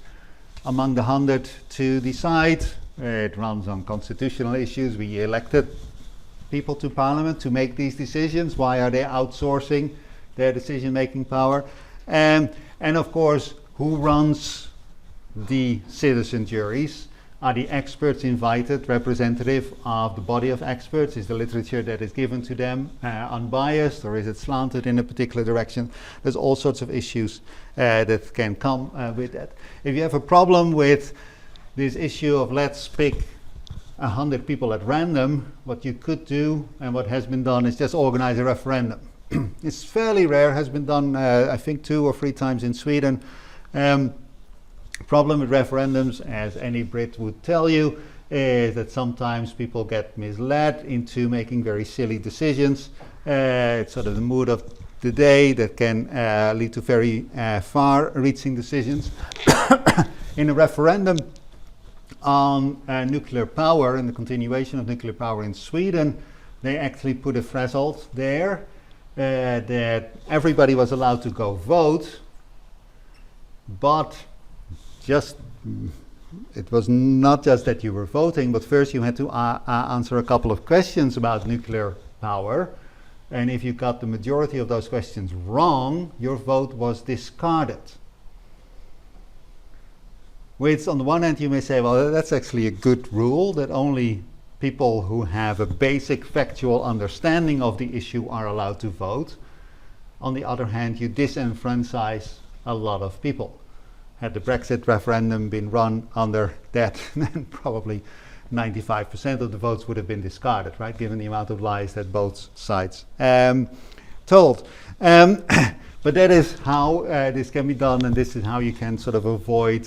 among the 100 to decide. It runs on constitutional issues. We elected people to parliament to make these decisions. Why are they outsourcing their decision-making power? And of course, who runs the citizen juries? Are the experts invited, representative of the body of experts? Is the literature that is given to them unbiased, or is it slanted in a particular direction? There's all sorts of issues that can come with that. If you have a problem with this issue of let's pick 100 people at random, what you could do, and what has been done, is just organize a referendum. It's fairly rare, has been done I think 2 or 3 times in Sweden. Problem with referendums, as any Brit would tell you, is that sometimes people get misled into making very silly decisions. It's sort of the mood of the day that can lead to very far-reaching decisions. In a referendum on nuclear power and the continuation of nuclear power in Sweden, they actually put a threshold there that everybody was allowed to go vote, but just it was not just that you were voting, but first you had to answer a couple of questions about nuclear power. And if you got the majority of those questions wrong, your vote was discarded. Which on the one hand you may say, well, that's actually a good rule, that only people who have a basic factual understanding of the issue are allowed to vote. On the other hand, you disenfranchise a lot of people. Had the Brexit referendum been run under that, then probably 95% of the votes would have been discarded, right? Given the amount of lies that both sides told. But that is how this can be done, and this is how you can sort of avoid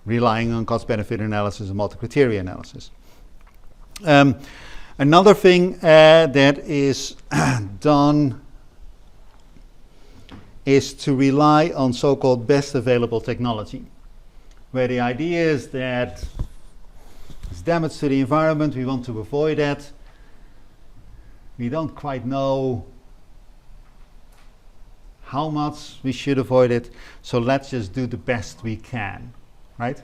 relying on cost-benefit analysis and multi-criteria analysis. Another thing that is done is to rely on so-called best available technology, where the idea is that it's damage to the environment, we want to avoid that. We don't quite know how much we should avoid it, so let's just do the best we can, right?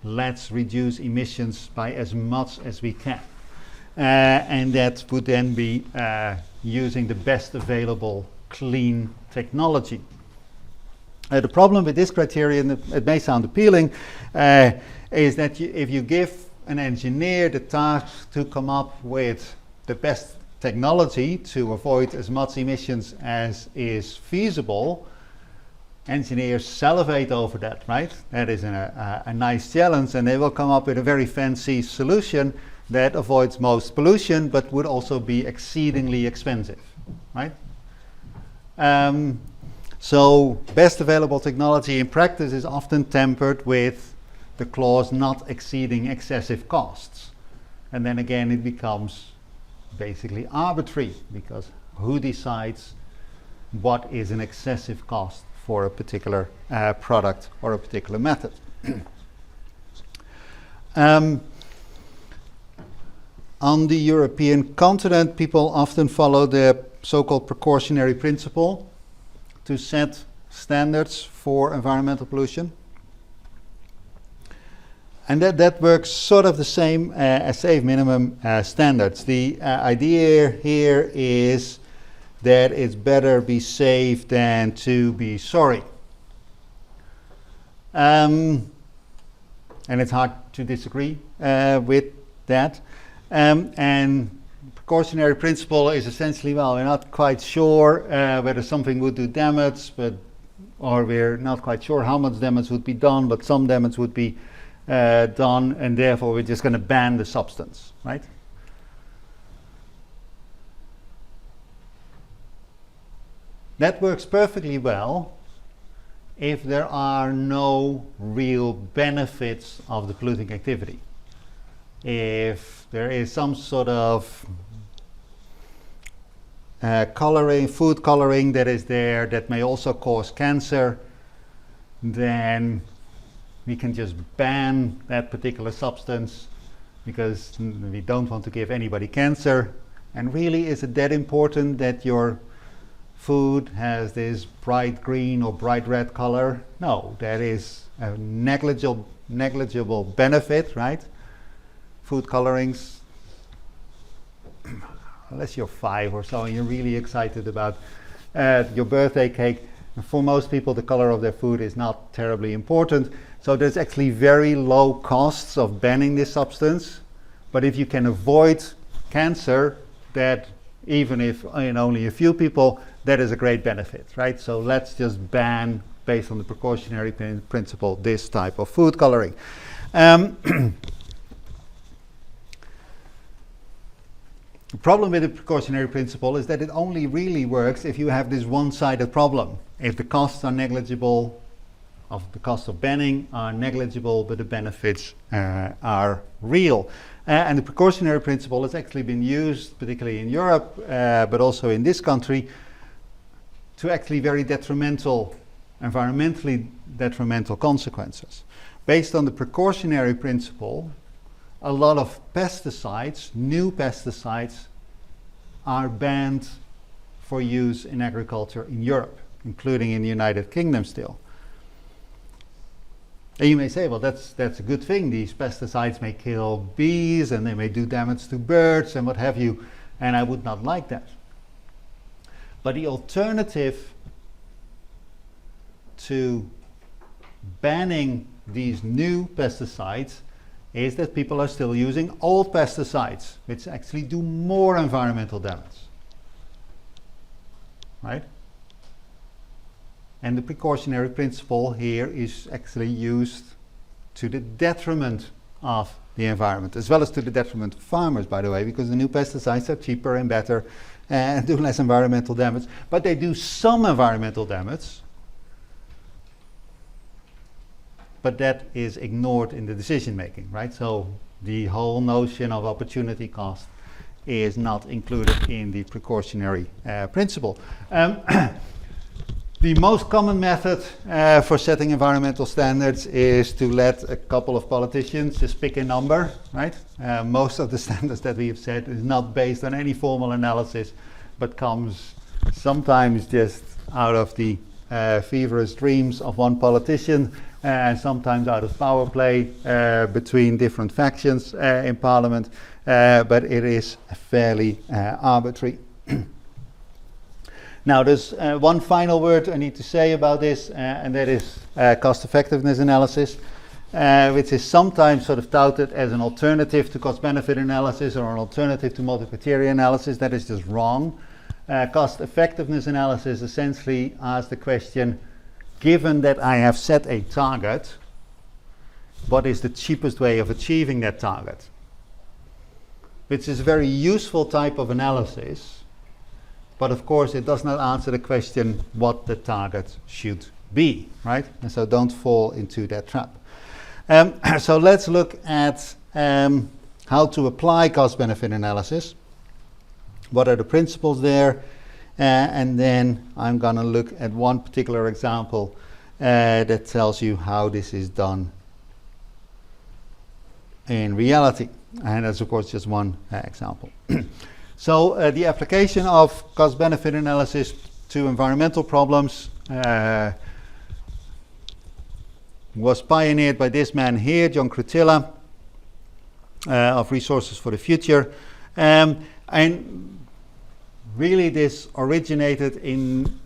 Let's reduce emissions by as much as we can. And that would then be using the best available clean technology. The problem with this criterion, it may sound appealing, is that if you give an engineer the task to come up with the best technology to avoid as much emissions as is feasible, engineers salivate over that, right? That is a nice challenge, and they will come up with a very fancy solution that avoids most pollution but would also be exceedingly expensive, right? So best available technology in practice is often tempered with the clause not exceeding excessive costs. And then again it becomes basically arbitrary, because who decides what is an excessive cost for a particular product or a particular method? On the European continent, people often follow the so-called precautionary principle to set standards for environmental pollution. And that works sort of the same as safe minimum standards. The idea here is that it's better be safe than to be sorry. And it's hard to disagree with that. And precautionary principle is essentially, well, we're not quite sure whether something would do damage, or we're not quite sure how much damage would be done, but some damage would be done, and therefore we're just going to ban the substance, right? That works perfectly well if there are no real benefits of the polluting activity. If there is some sort of coloring, food coloring that is there that may also cause cancer, then we can just ban that particular substance because we don't want to give anybody cancer. And really, is it that important that your food has this bright green or bright red color? No, that is a negligible benefit, right? Food colorings, unless you're 5 or so and you're really excited about your birthday cake, for most people the color of their food is not terribly important. So there's actually very low costs of banning this substance. But if you can avoid cancer, that even if in only a few people, that is a great benefit, right? So let's just ban, based on the precautionary principle, this type of food coloring. The problem with the precautionary principle is that it only really works if you have this one-sided problem. If the costs are negligible, of the cost of banning are negligible, but the benefits are real. And the precautionary principle has actually been used, particularly in Europe, but also in this country, to actually very detrimental, environmentally detrimental consequences. Based on the precautionary principle, a lot of pesticides, new pesticides, are banned for use in agriculture in Europe, including in the United Kingdom still. And you may say, well, that's a good thing. These pesticides may kill bees and they may do damage to birds and what have you, and I would not like that. But the alternative to banning these new pesticides is that people are still using old pesticides, which actually do more environmental damage. Right? And the precautionary principle here is actually used to the detriment of the environment, as well as to the detriment of farmers, by the way, because the new pesticides are cheaper and better and do less environmental damage, but they do some environmental damage, but that is ignored in the decision making, right? So the whole notion of opportunity cost is not included in the precautionary principle. The most common method for setting environmental standards is to let a couple of politicians just pick a number, right? Most of the standards that we have set is not based on any formal analysis, but comes sometimes just out of the feverish dreams of one politician, and sometimes out of power play between different factions in Parliament, but it is fairly arbitrary. Now, there's one final word I need to say about this, and that is cost effectiveness analysis, which is sometimes sort of touted as an alternative to cost benefit analysis or an alternative to multi-criteria analysis. That is just wrong. Cost effectiveness analysis essentially asks the question, given that I have set a target, what is the cheapest way of achieving that target? Which is a very useful type of analysis, but of course it does not answer the question what the target should be, right? And so don't fall into that trap. So let's look at how to apply cost-benefit analysis. What are the principles there? And then I'm going to look at one particular example that tells you how this is done in reality. And that's of course just one example. So the application of cost-benefit analysis to environmental problems was pioneered by this man here, John Crutilla, of Resources for the Future. And really this originated in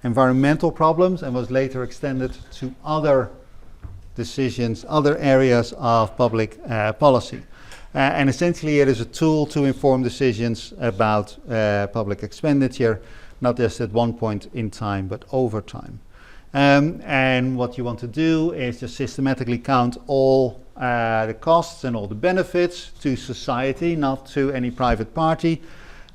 environmental problems and was later extended to other decisions, other areas of public policy. And essentially it is a tool to inform decisions about public expenditure, not just at one point in time, but over time. And what you want to do is just systematically count all the costs and all the benefits to society, not to any private party,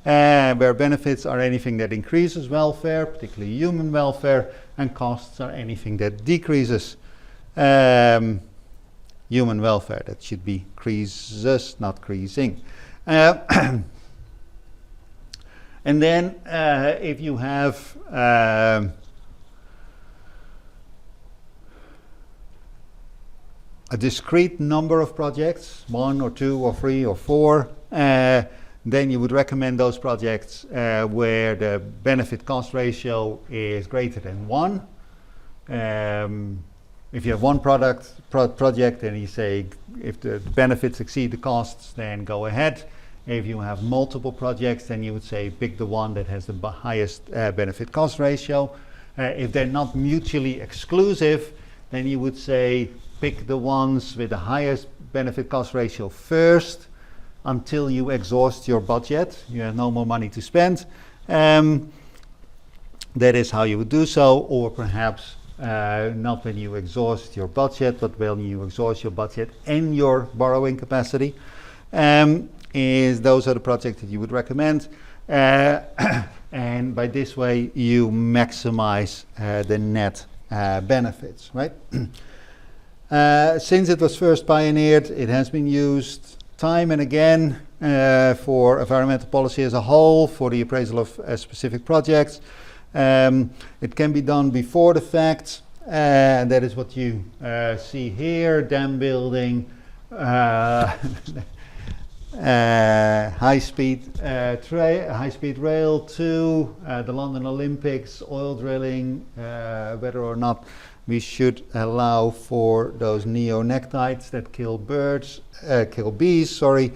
where benefits are anything that increases welfare, particularly human welfare, and costs are anything that decreases human welfare. That should be creases, not creasing. And then if you have a discrete number of projects, 1 or 2 or 3 or 4, then you would recommend those projects where the benefit cost ratio is greater than 1. If you have one project and you say if the benefits exceed the costs, then go ahead. If you have multiple projects, then you would say pick the one that has the highest benefit cost ratio. If they're not mutually exclusive, then you would say pick the ones with the highest benefit cost ratio first until you exhaust your budget. You have no more money to spend. That is how you would do so, or perhaps not when you exhaust your budget, but when you exhaust your budget and your borrowing capacity. Those are the projects that you would recommend. And by this way, you maximize the net benefits, right? Since it was first pioneered, it has been used time and again for environmental policy as a whole, for the appraisal of specific projects. It can be done before the fact, and that is what you see here: dam building, high-speed rail to the London Olympics, oil drilling, whether or not we should allow for those neonictides that kill bees, sorry.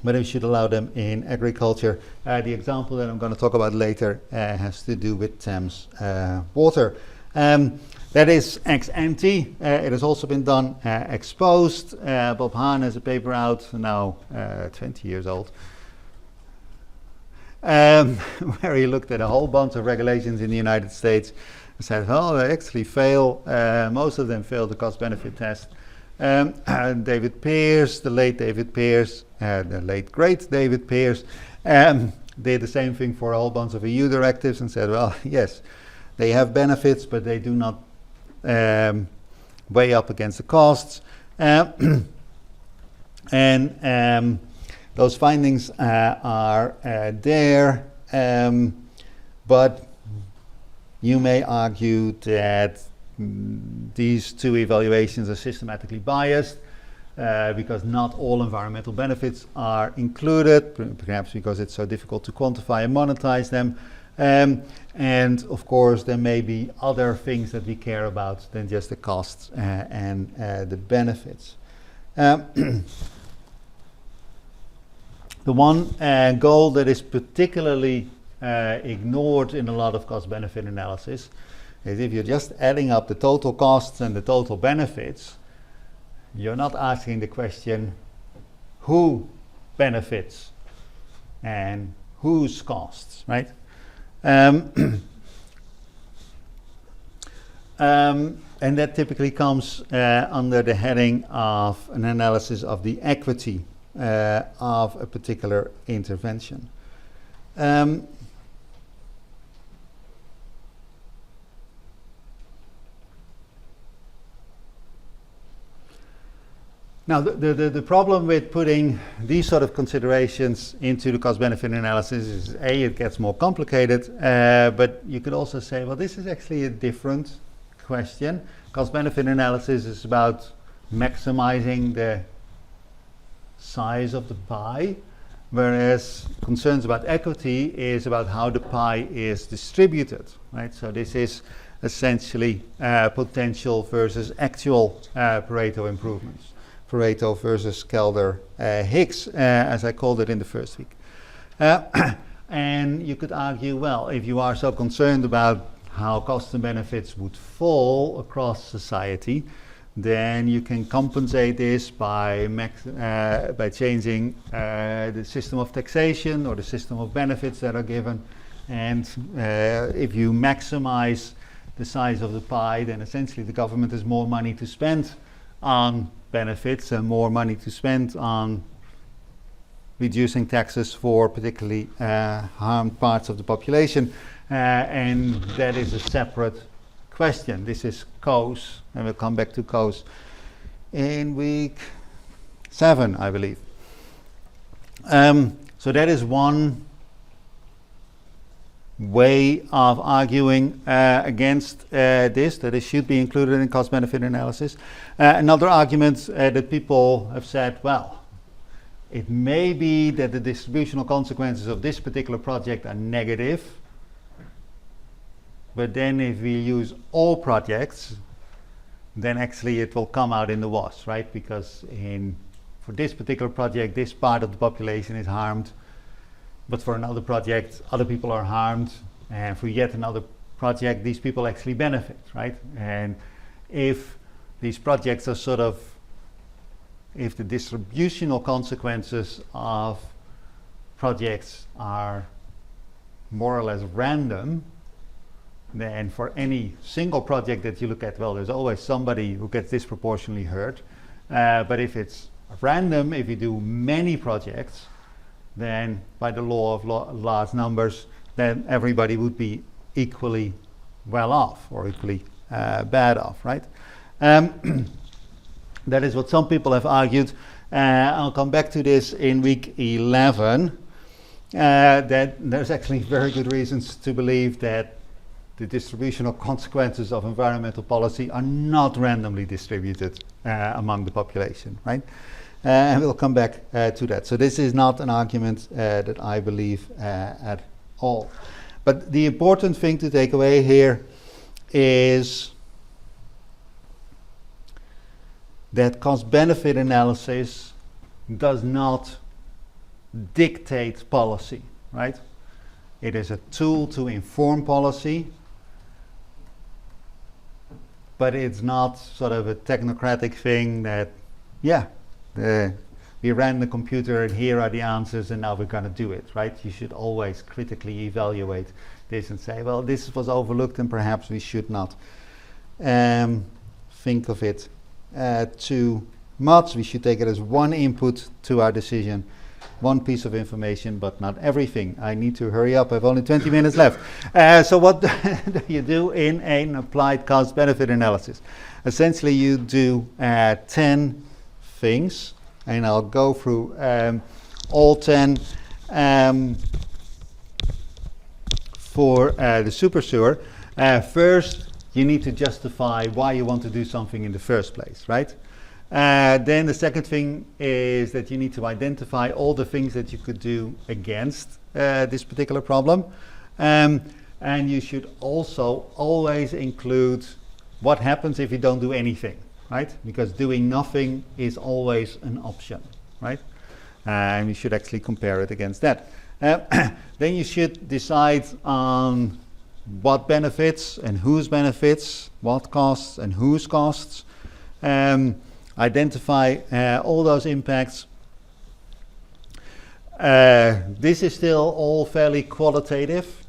But we should allow them in agriculture. The example that I'm going to talk about later has to do with Thames water. That is ex ante. It has also been done ex post. Bob Hahn has a paper out now, 20 years old, where he looked at a whole bunch of regulations in the United States and said, oh, they actually fail. Most of them fail the cost-benefit test. David Pearce, the late David Pearce, the late great David Pearce, did the same thing for a whole bunch of EU directives and said, well, yes, they have benefits, but they do not weigh up against the costs. And those findings are there, but you may argue that these two evaluations are systematically biased because not all environmental benefits are included, perhaps because it's so difficult to quantify and monetize them. And of course, there may be other things that we care about than just the costs and the benefits. The one goal that is particularly ignored in a lot of cost-benefit analysis is if you're just adding up the total costs and the total benefits, you're not asking the question who benefits and whose costs, right? And that typically comes under the heading of an analysis of the equity of a particular intervention. Now, the problem with putting these sort of considerations into the cost-benefit analysis is, A, it gets more complicated, but you could also say, well, this is actually a different question. Cost-benefit analysis is about maximizing the size of the pie, whereas concerns about equity is about how the pie is distributed, right? So this is essentially potential versus actual Pareto improvements. Pareto versus Kelder-Hicks, as I called it in the first week. And you could argue, well, if you are so concerned about how costs and benefits would fall across society, then you can compensate this by changing the system of taxation or the system of benefits that are given. And if you maximize the size of the pie, then essentially the government has more money to spend on benefits and more money to spend on reducing taxes for particularly harmed parts of the population, and that is a separate question. This is COES, and we'll come back to COES in week 7, I believe. So that is one way of arguing against this, that it should be included in cost-benefit analysis. Another argument that people have said, well, it may be that the distributional consequences of this particular project are negative, but then if we use all projects, then actually it will come out in the wash, right? Because for this particular project, this part of the population is harmed, but for another project, other people are harmed, and for yet another project, these people actually benefit, right? And if these projects are if the distributional consequences of projects are more or less random, then for any single project that you look at, well, there's always somebody who gets disproportionately hurt. But if it's random, if you do many projects, then by the law of large numbers, then everybody would be equally well off or equally bad off, right? That is what some people have argued. I'll come back to this in week 11, that there's actually very good reasons to believe that the distributional consequences of environmental policy are not randomly distributed among the population, right? And we'll come back to that. So this is not an argument that I believe at all. But the important thing to take away here is that cost-benefit analysis does not dictate policy, right? It is a tool to inform policy, but it's not sort of a technocratic thing that, we ran the computer and here are the answers and now we're going to do it, right? You should always critically evaluate this and say, well, this was overlooked and perhaps we should not think of it too much. We should take it as one input to our decision, one piece of information, but not everything. I need to hurry up. I have only 20 minutes left. So what do you do in an applied cost-benefit analysis? Essentially, you do 10 things, and I'll go through all 10 for the super sewer. First, you need to justify why you want to do something in the first place, right? Then the second thing is that you need to identify all the things that you could do against this particular problem. And you should also always include what happens if you don't do anything, right? Because doing nothing is always an option, right? And you should actually compare it against that. Then you should decide on what benefits and whose benefits, what costs and whose costs. Identify all those impacts. This is still all fairly qualitative,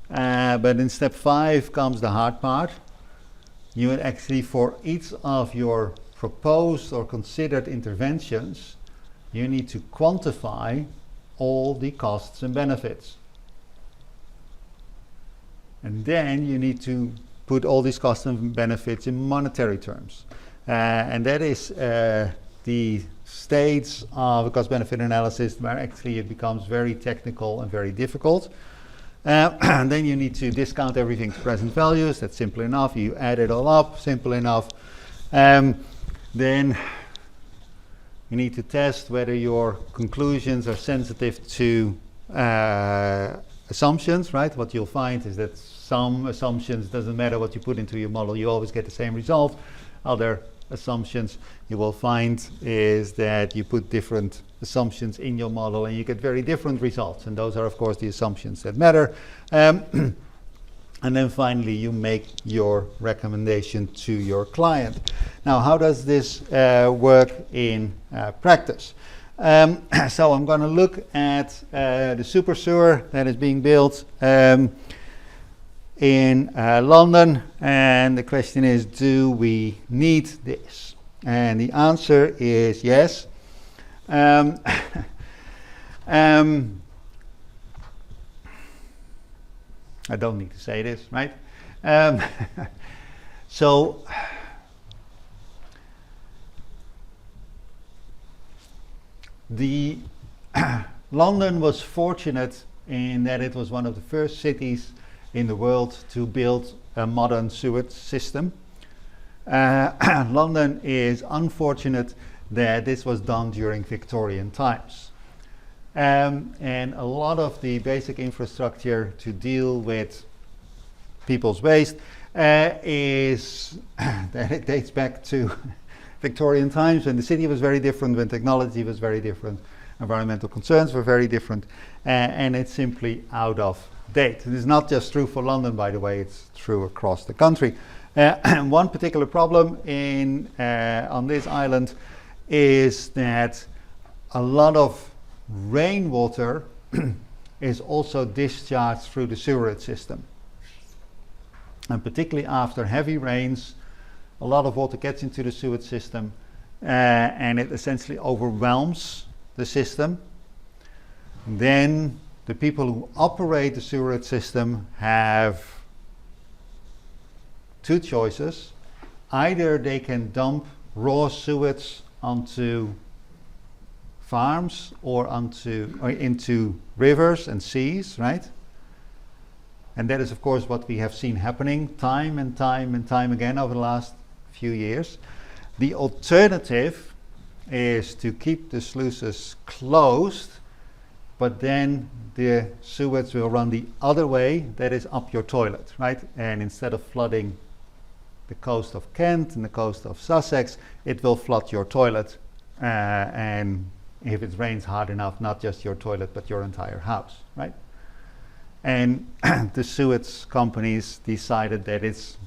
but in step 5 comes the hard part. You would actually, for each of your proposed or considered interventions, you need to quantify all the costs and benefits. And then you need to put all these costs and benefits in monetary terms. And that is the stage of a cost-benefit analysis where actually it becomes very technical and very difficult. And then you need to discount everything to present values. That's simple enough. You add it all up, simple enough. Then you need to test whether your conclusions are sensitive to assumptions, right? What you'll find is that some assumptions, doesn't matter what you put into your model, you always get the same result. Other assumptions you will find is that you put different assumptions in your model and you get very different results, and those are of course the assumptions that matter. And then finally you make your recommendation to your client. Now, how does this work in practice? So I'm going to look at the super sewer that is being built in London, and the question is, do we need this? And the answer is yes. I don't need to say this, right? So the London was fortunate in that it was one of the first cities in the world to build a modern sewage system. London is unfortunate that this was done during Victorian times. And a lot of the basic infrastructure to deal with people's waste is that it dates back to Victorian times when the city was very different, when technology was very different, environmental concerns were very different, and it's simply out of date. This is not just true for London, by the way, it's true across the country. One particular problem on this island is that a lot of rainwater is also discharged through the sewerage system. And particularly after heavy rains, a lot of water gets into the sewage system and it essentially overwhelms the system. Then the people who operate the sewerage system have two choices. Either they can dump raw sewage onto farms or into rivers and seas, right? And that is of course what we have seen happening time and time and time again over the last few years. The alternative is to keep the sluices closed but then the sewage will run the other way, that is up your toilet, right? And instead of flooding the coast of Kent and the coast of Sussex, it will flood your toilet, and if it rains hard enough, not just your toilet but your entire house, right? And the sewage companies decided that it's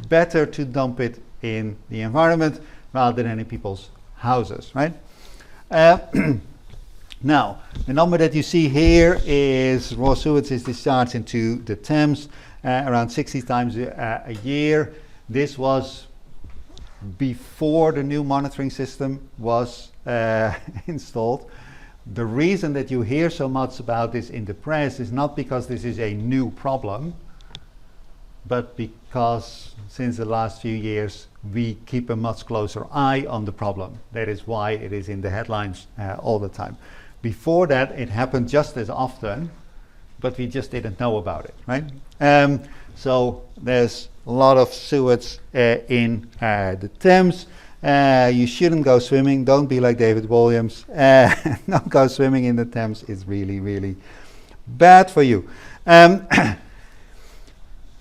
better to dump it in the environment rather than in people's houses, right? Now, the number that you see here is raw sewage is discharged into the Thames around 60 times a year. This was before the new monitoring system was installed. The reason that you hear so much about this in the press is not because this is a new problem, but because since the last few years we keep a much closer eye on the problem. That is why it is in the headlines all the time. Before that, it happened just as often, but we just didn't know about it, right? So there's a lot of sewage in the Thames. You shouldn't go swimming. Don't be like David Williams. Don't go swimming in the Thames. It's really, really bad for you.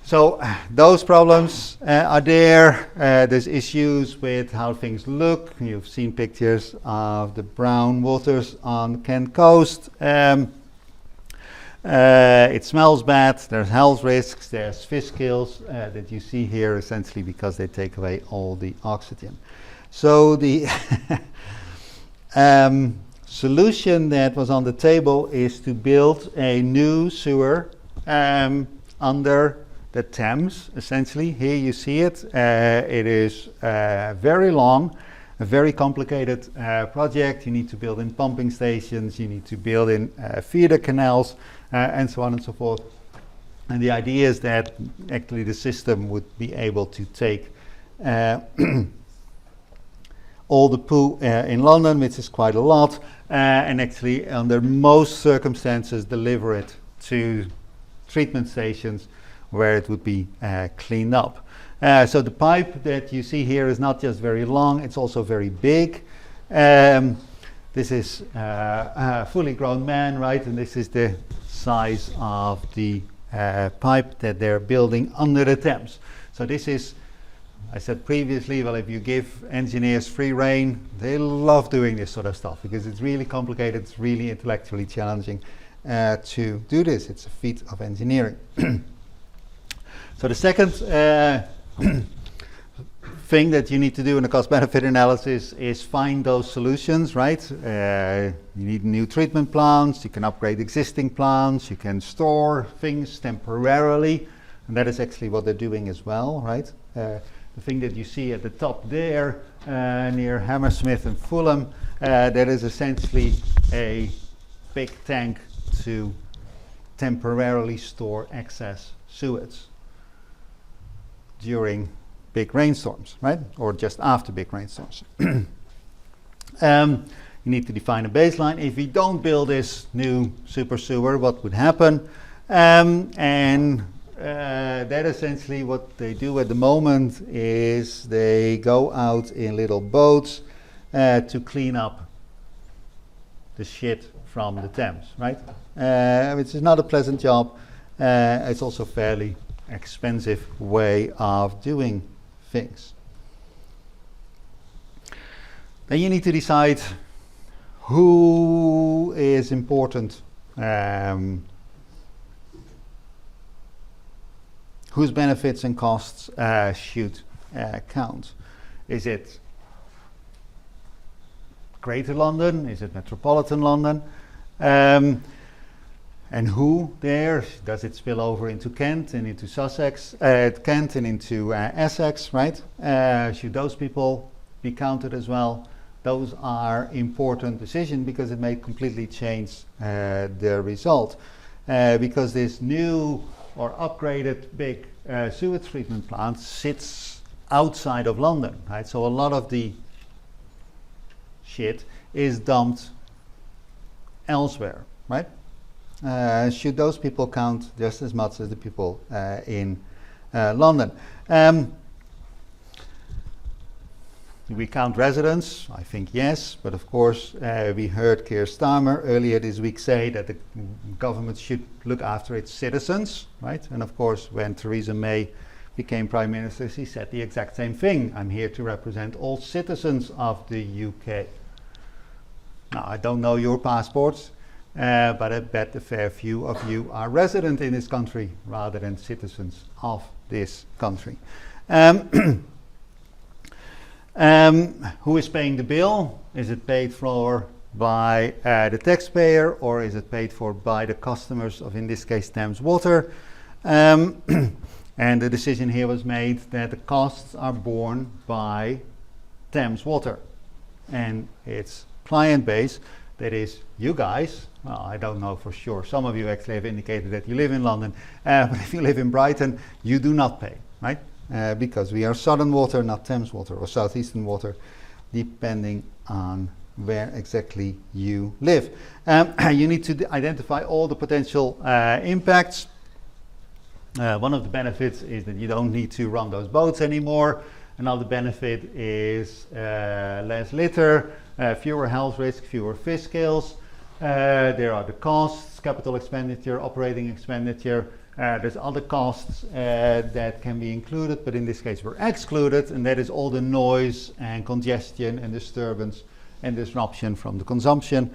So those problems are there. There's issues with how things look. You've seen pictures of the brown waters on Kent coast. It smells bad. There's health risks. There's fish kills that you see here, essentially because they take away all the oxygen. So the solution that was on the table is to build a new sewer under the Thames, essentially. Here you see it. It is very long, a very complicated project. You need to build in pumping stations, you need to build in feeder canals, and so on and so forth. And the idea is that actually the system would be able to take all the poo in London, which is quite a lot, and actually under most circumstances deliver it to treatment stations where it would be cleaned up. So the pipe that you see here is not just very long, it's also very big. This is a fully grown man, right? And this is the size of the pipe that they're building under the Thames. So this is, I said previously, well, if you give engineers free rein, they love doing this sort of stuff because it's really complicated, it's really intellectually challenging to do this. It's a feat of engineering. So the second thing that you need to do in a cost-benefit analysis is find those solutions, right? You need new treatment plants, you can upgrade existing plants, you can store things temporarily, and that is actually what they're doing as well, right? The thing that you see at the top there, near Hammersmith and Fulham, that is essentially a big tank to temporarily store excess sewage during big rainstorms, right? Or just after big rainstorms. You need to define a baseline. If we don't build this new super sewer, what would happen? That essentially what they do at the moment is they go out in little boats to clean up the shit from the Thames, right? Which is not a pleasant job. It's also fairly expensive way of doing things. Then you need to decide who is important, whose benefits and costs should count. Is it Greater London? Is it Metropolitan London? And who there? Does it spill over into Kent and into Sussex, Kent and into Essex, right? Should those people be counted as well? Those are important decisions because it may completely change the result. Because this new or upgraded big sewage treatment plant sits outside of London, right? So a lot of the shit is dumped elsewhere, right? Should those people count just as much as the people in London? Do we count residents? I think yes, but of course we heard Keir Starmer earlier this week say that the government should look after its citizens, right? And of course when Theresa May became Prime Minister, she said the exact same thing. I'm here to represent all citizens of the UK. Now, I don't know your passports, but I bet a fair few of you are resident in this country rather than citizens of this country. Who is paying the bill? Is it paid for by the taxpayer, or is it paid for by the customers of, in this case, Thames Water? And the decision here was made that the costs are borne by Thames Water and its client base, that is you guys. Well, I don't know for sure. Some of you actually have indicated that you live in London, but if you live in Brighton, you do not pay, right? Because we are Southern Water, not Thames Water, or Southeastern Water, depending on where exactly you live. You need to identify all the potential impacts. One of the benefits is that you don't need to run those boats anymore. Another benefit is less litter, fewer health risks, fewer fish kills. There are the costs, capital expenditure, operating expenditure. There's other costs that can be included, but in this case were excluded, and that is all the noise and congestion and disturbance and disruption from the consumption,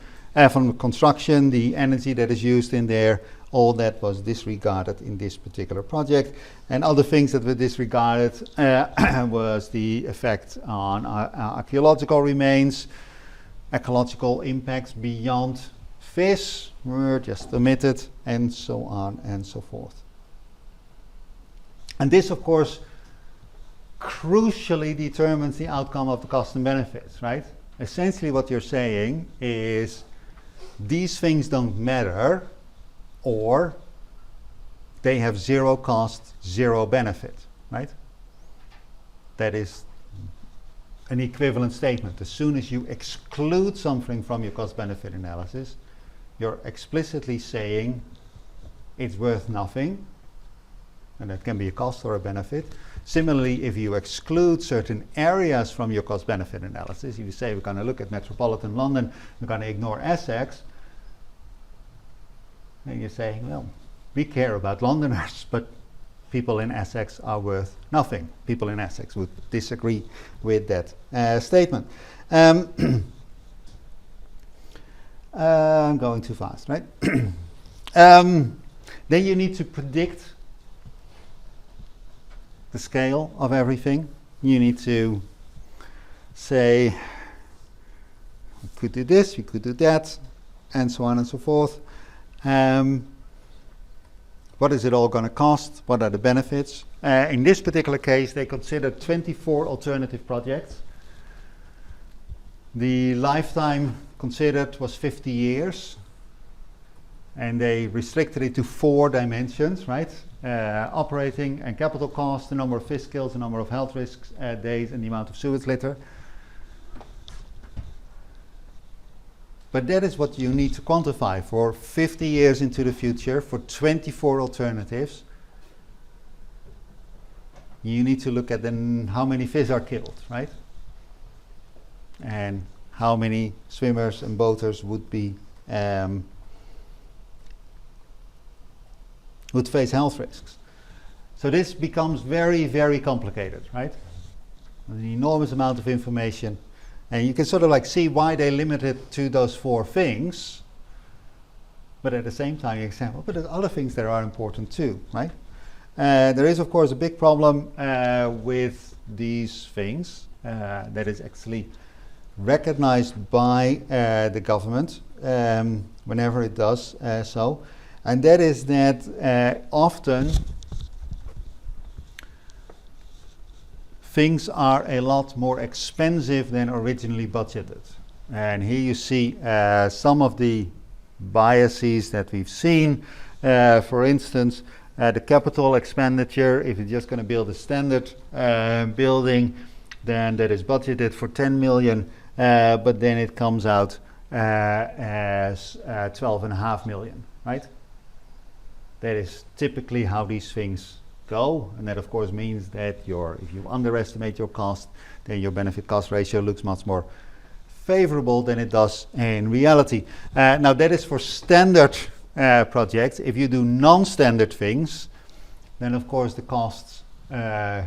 from the construction, the energy that is used in there. All that was disregarded in this particular project. And other things that were disregarded was the effect on archaeological remains, ecological impacts beyond fish were just omitted, and so on and so forth. And this, of course, crucially determines the outcome of the cost and benefits, right? Essentially what you're saying is these things don't matter, or they have zero cost, zero benefit, right? That is an equivalent statement. As soon as you exclude something from your cost-benefit analysis, you're explicitly saying it's worth nothing, and that can be a cost or a benefit. Similarly, if you exclude certain areas from your cost-benefit analysis, if you say we're going to look at metropolitan London, we're going to ignore Essex, and you're saying, well, we care about Londoners, but people in Essex are worth nothing. People in Essex would disagree with that statement. I'm going too fast, right? Then you need to predict the scale of everything. You need to say, we could do this, we could do that, and so on and so forth. What is it all going to cost? What are the benefits? In this particular case, they considered 24 alternative projects. The lifetime considered was 50 years, and they restricted it to 4 dimensions, right? Operating and capital costs, the number of fish kills, the number of health risks days, and the amount of sewage litter. But that is what you need to quantify for 50 years into the future, for 24 alternatives. You need to look at then how many fish are killed, right? And how many swimmers and boaters would be would face health risks. So this becomes very, very complicated, right? An enormous amount of information. And you can sort of like see why they limit it to those 4 things, but at the same time you say, well, but there's other things that are important too, right? There is, of course, a big problem with these things that is actually recognized by the government whenever it does so, and that is that often things are a lot more expensive than originally budgeted. And here you see some of the biases that we've seen. For instance, the capital expenditure, if you're just going to build a standard building, then that is budgeted for 10 million, but then it comes out as 12.5 million, right? That is typically how these things go, and that of course means that if you underestimate your cost, then your benefit cost ratio looks much more favorable than it does in reality. Now that is for standard projects. If you do non-standard things, then of course the costs, the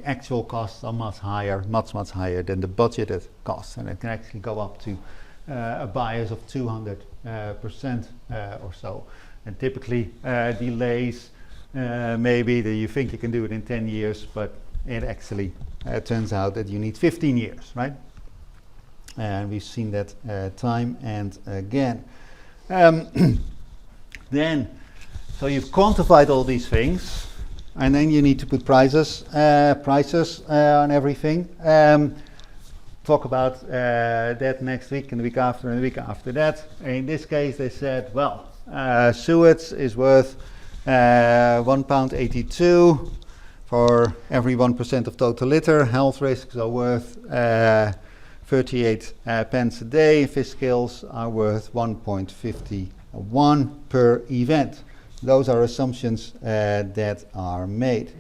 actual costs are much higher than the budgeted costs, and it can actually go up to a bias of 200% or so. And typically delays, maybe that you think you can do it in 10 years, but it actually turns out that you need 15 years, right? And we've seen that time and again. Then, so you've quantified all these things, and then you need to put prices on everything. Talk about that next week and the week after and the week after that. In this case, they said, well, sewage is worth £1.82 for every 1% of total litter. Health risks are worth 38 pence a day. Fish kills are worth 1.51 per event. Those are assumptions that are made.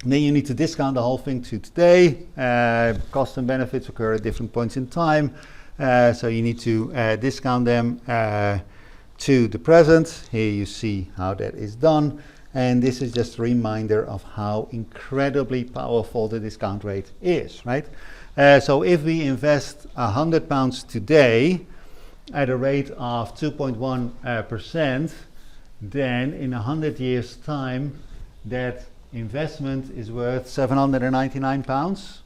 Then you need to discount the whole thing to today. Costs and benefits occur at different points in time. So you need to discount them to the present. Here you see how that is done. And this is just a reminder of how incredibly powerful the discount rate is, right? So if we invest £100 today at a rate of 2.1%, then in 100 years' time, that investment is worth £799.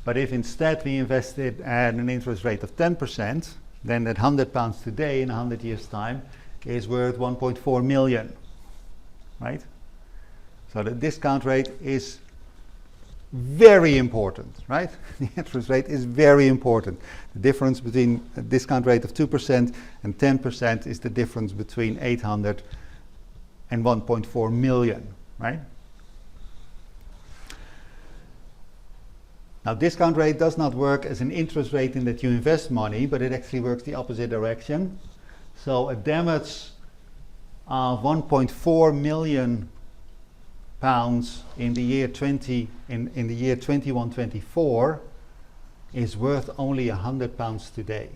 But if instead we invested at an interest rate of 10%, then that £100 today in 100 years' time is worth 1.4 million, right? So the discount rate is very important, right? The interest rate is very important. The difference between a discount rate of 2% and 10% is the difference between 800 and 1.4 million, right? Now, discount rate does not work as an interest rate in that you invest money, but it actually works the opposite direction. So a damage of 1.4 million pounds in the year 21-24 is worth only £100 today.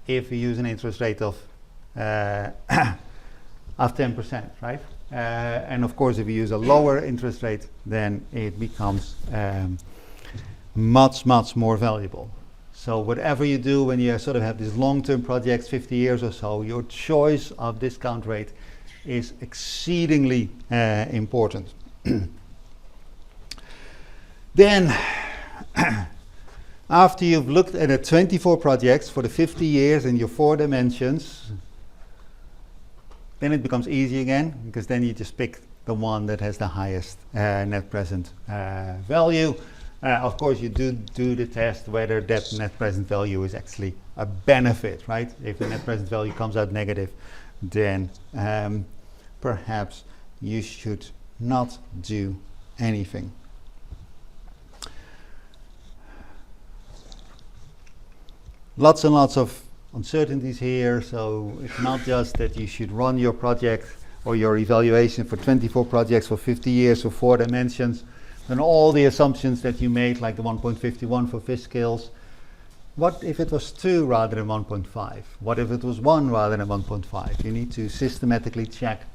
If we use an interest rate of 10%, right? And of course, if you use a lower interest rate, then it becomes much more valuable. So whatever you do when you sort of have these long-term projects, 50 years or so, your choice of discount rate is exceedingly important. Then, after you've looked at the 24 projects for the 50 years in your 4 dimensions, then it becomes easy again, because then you just pick the one that has the highest net present value. Of course, you do the test whether that net present value is actually a benefit, right? If the net present value comes out negative, then perhaps you should not do anything. Lots and lots of uncertainties here, so it's not just that you should run your project or your evaluation for 24 projects for 50 years for 4 dimensions, and all the assumptions that you made, like the 1.51 for fish scales. What if it was 2 rather than 1.5? What if it was 1 rather than 1.5? You need to systematically check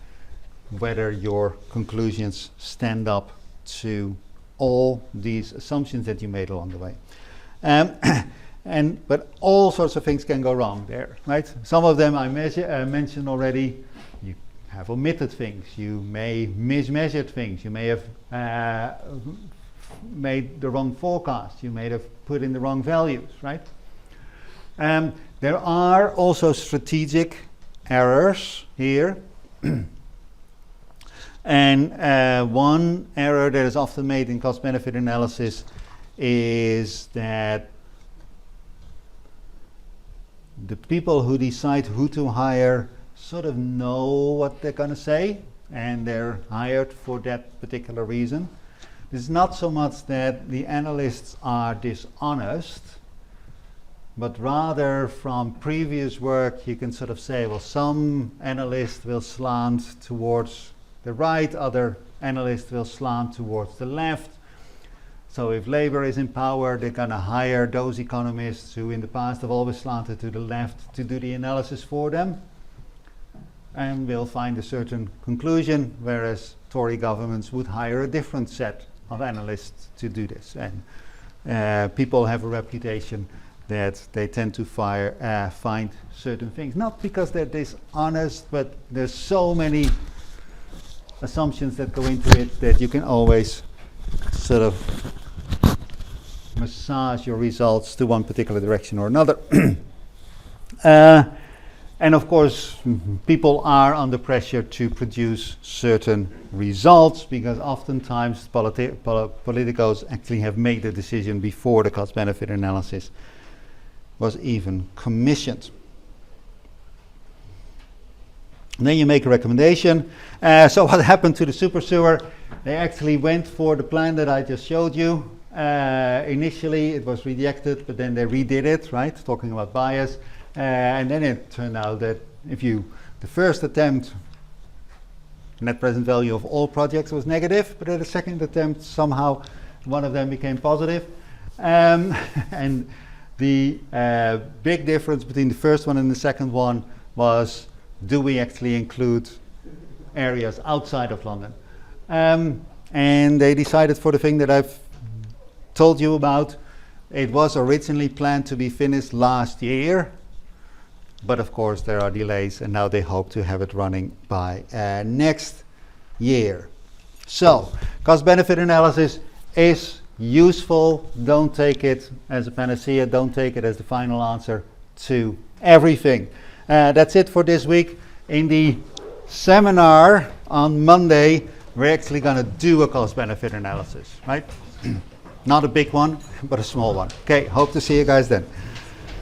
whether your conclusions stand up to all these assumptions that you made along the way. But all sorts of things can go wrong there, right? Some of them I mentioned already. You have omitted things. You may mismeasured things. You may have made the wrong forecast. You may have put in the wrong values, right? There are also strategic errors here. And one error that is often made in cost-benefit analysis is that the people who decide who to hire sort of know what they're going to say, and they're hired for that particular reason. It's not so much that the analysts are dishonest, but rather from previous work you can sort of say, well, some analysts will slant towards the right, other analysts will slant towards the left. So if labor is in power, they're going to hire those economists who in the past have always slanted to the left to do the analysis for them, and will find a certain conclusion, whereas Tory governments would hire a different set of analysts to do this. And people have a reputation that they tend to find certain things, not because they're dishonest, but there's so many assumptions that go into it that you can always sort of massage your results to one particular direction or another. And of course, people are under pressure to produce certain results, because oftentimes politicos actually have made the decision before the cost-benefit analysis was even commissioned. And then you make a recommendation. So what happened to the super sewer? They actually went for the plan that I just showed you. Initially it was rejected, but then they redid it, right? Talking about bias. And then it turned out that the first attempt, net present value of all projects was negative, but at the second attempt somehow one of them became positive. And the big difference between the first one and the second one was, do we actually include areas outside of London? And they decided for the thing that I've told you about. It was originally planned to be finished last year, but of course there are delays, and now they hope to have it running by next year. So, cost-benefit analysis is useful. Don't take it as a panacea. Don't take it as the final answer to everything. That's it for this week. In the seminar on Monday, we're actually going to do a cost-benefit analysis, right? Not a big one, but a small one. Okay, hope to see you guys then.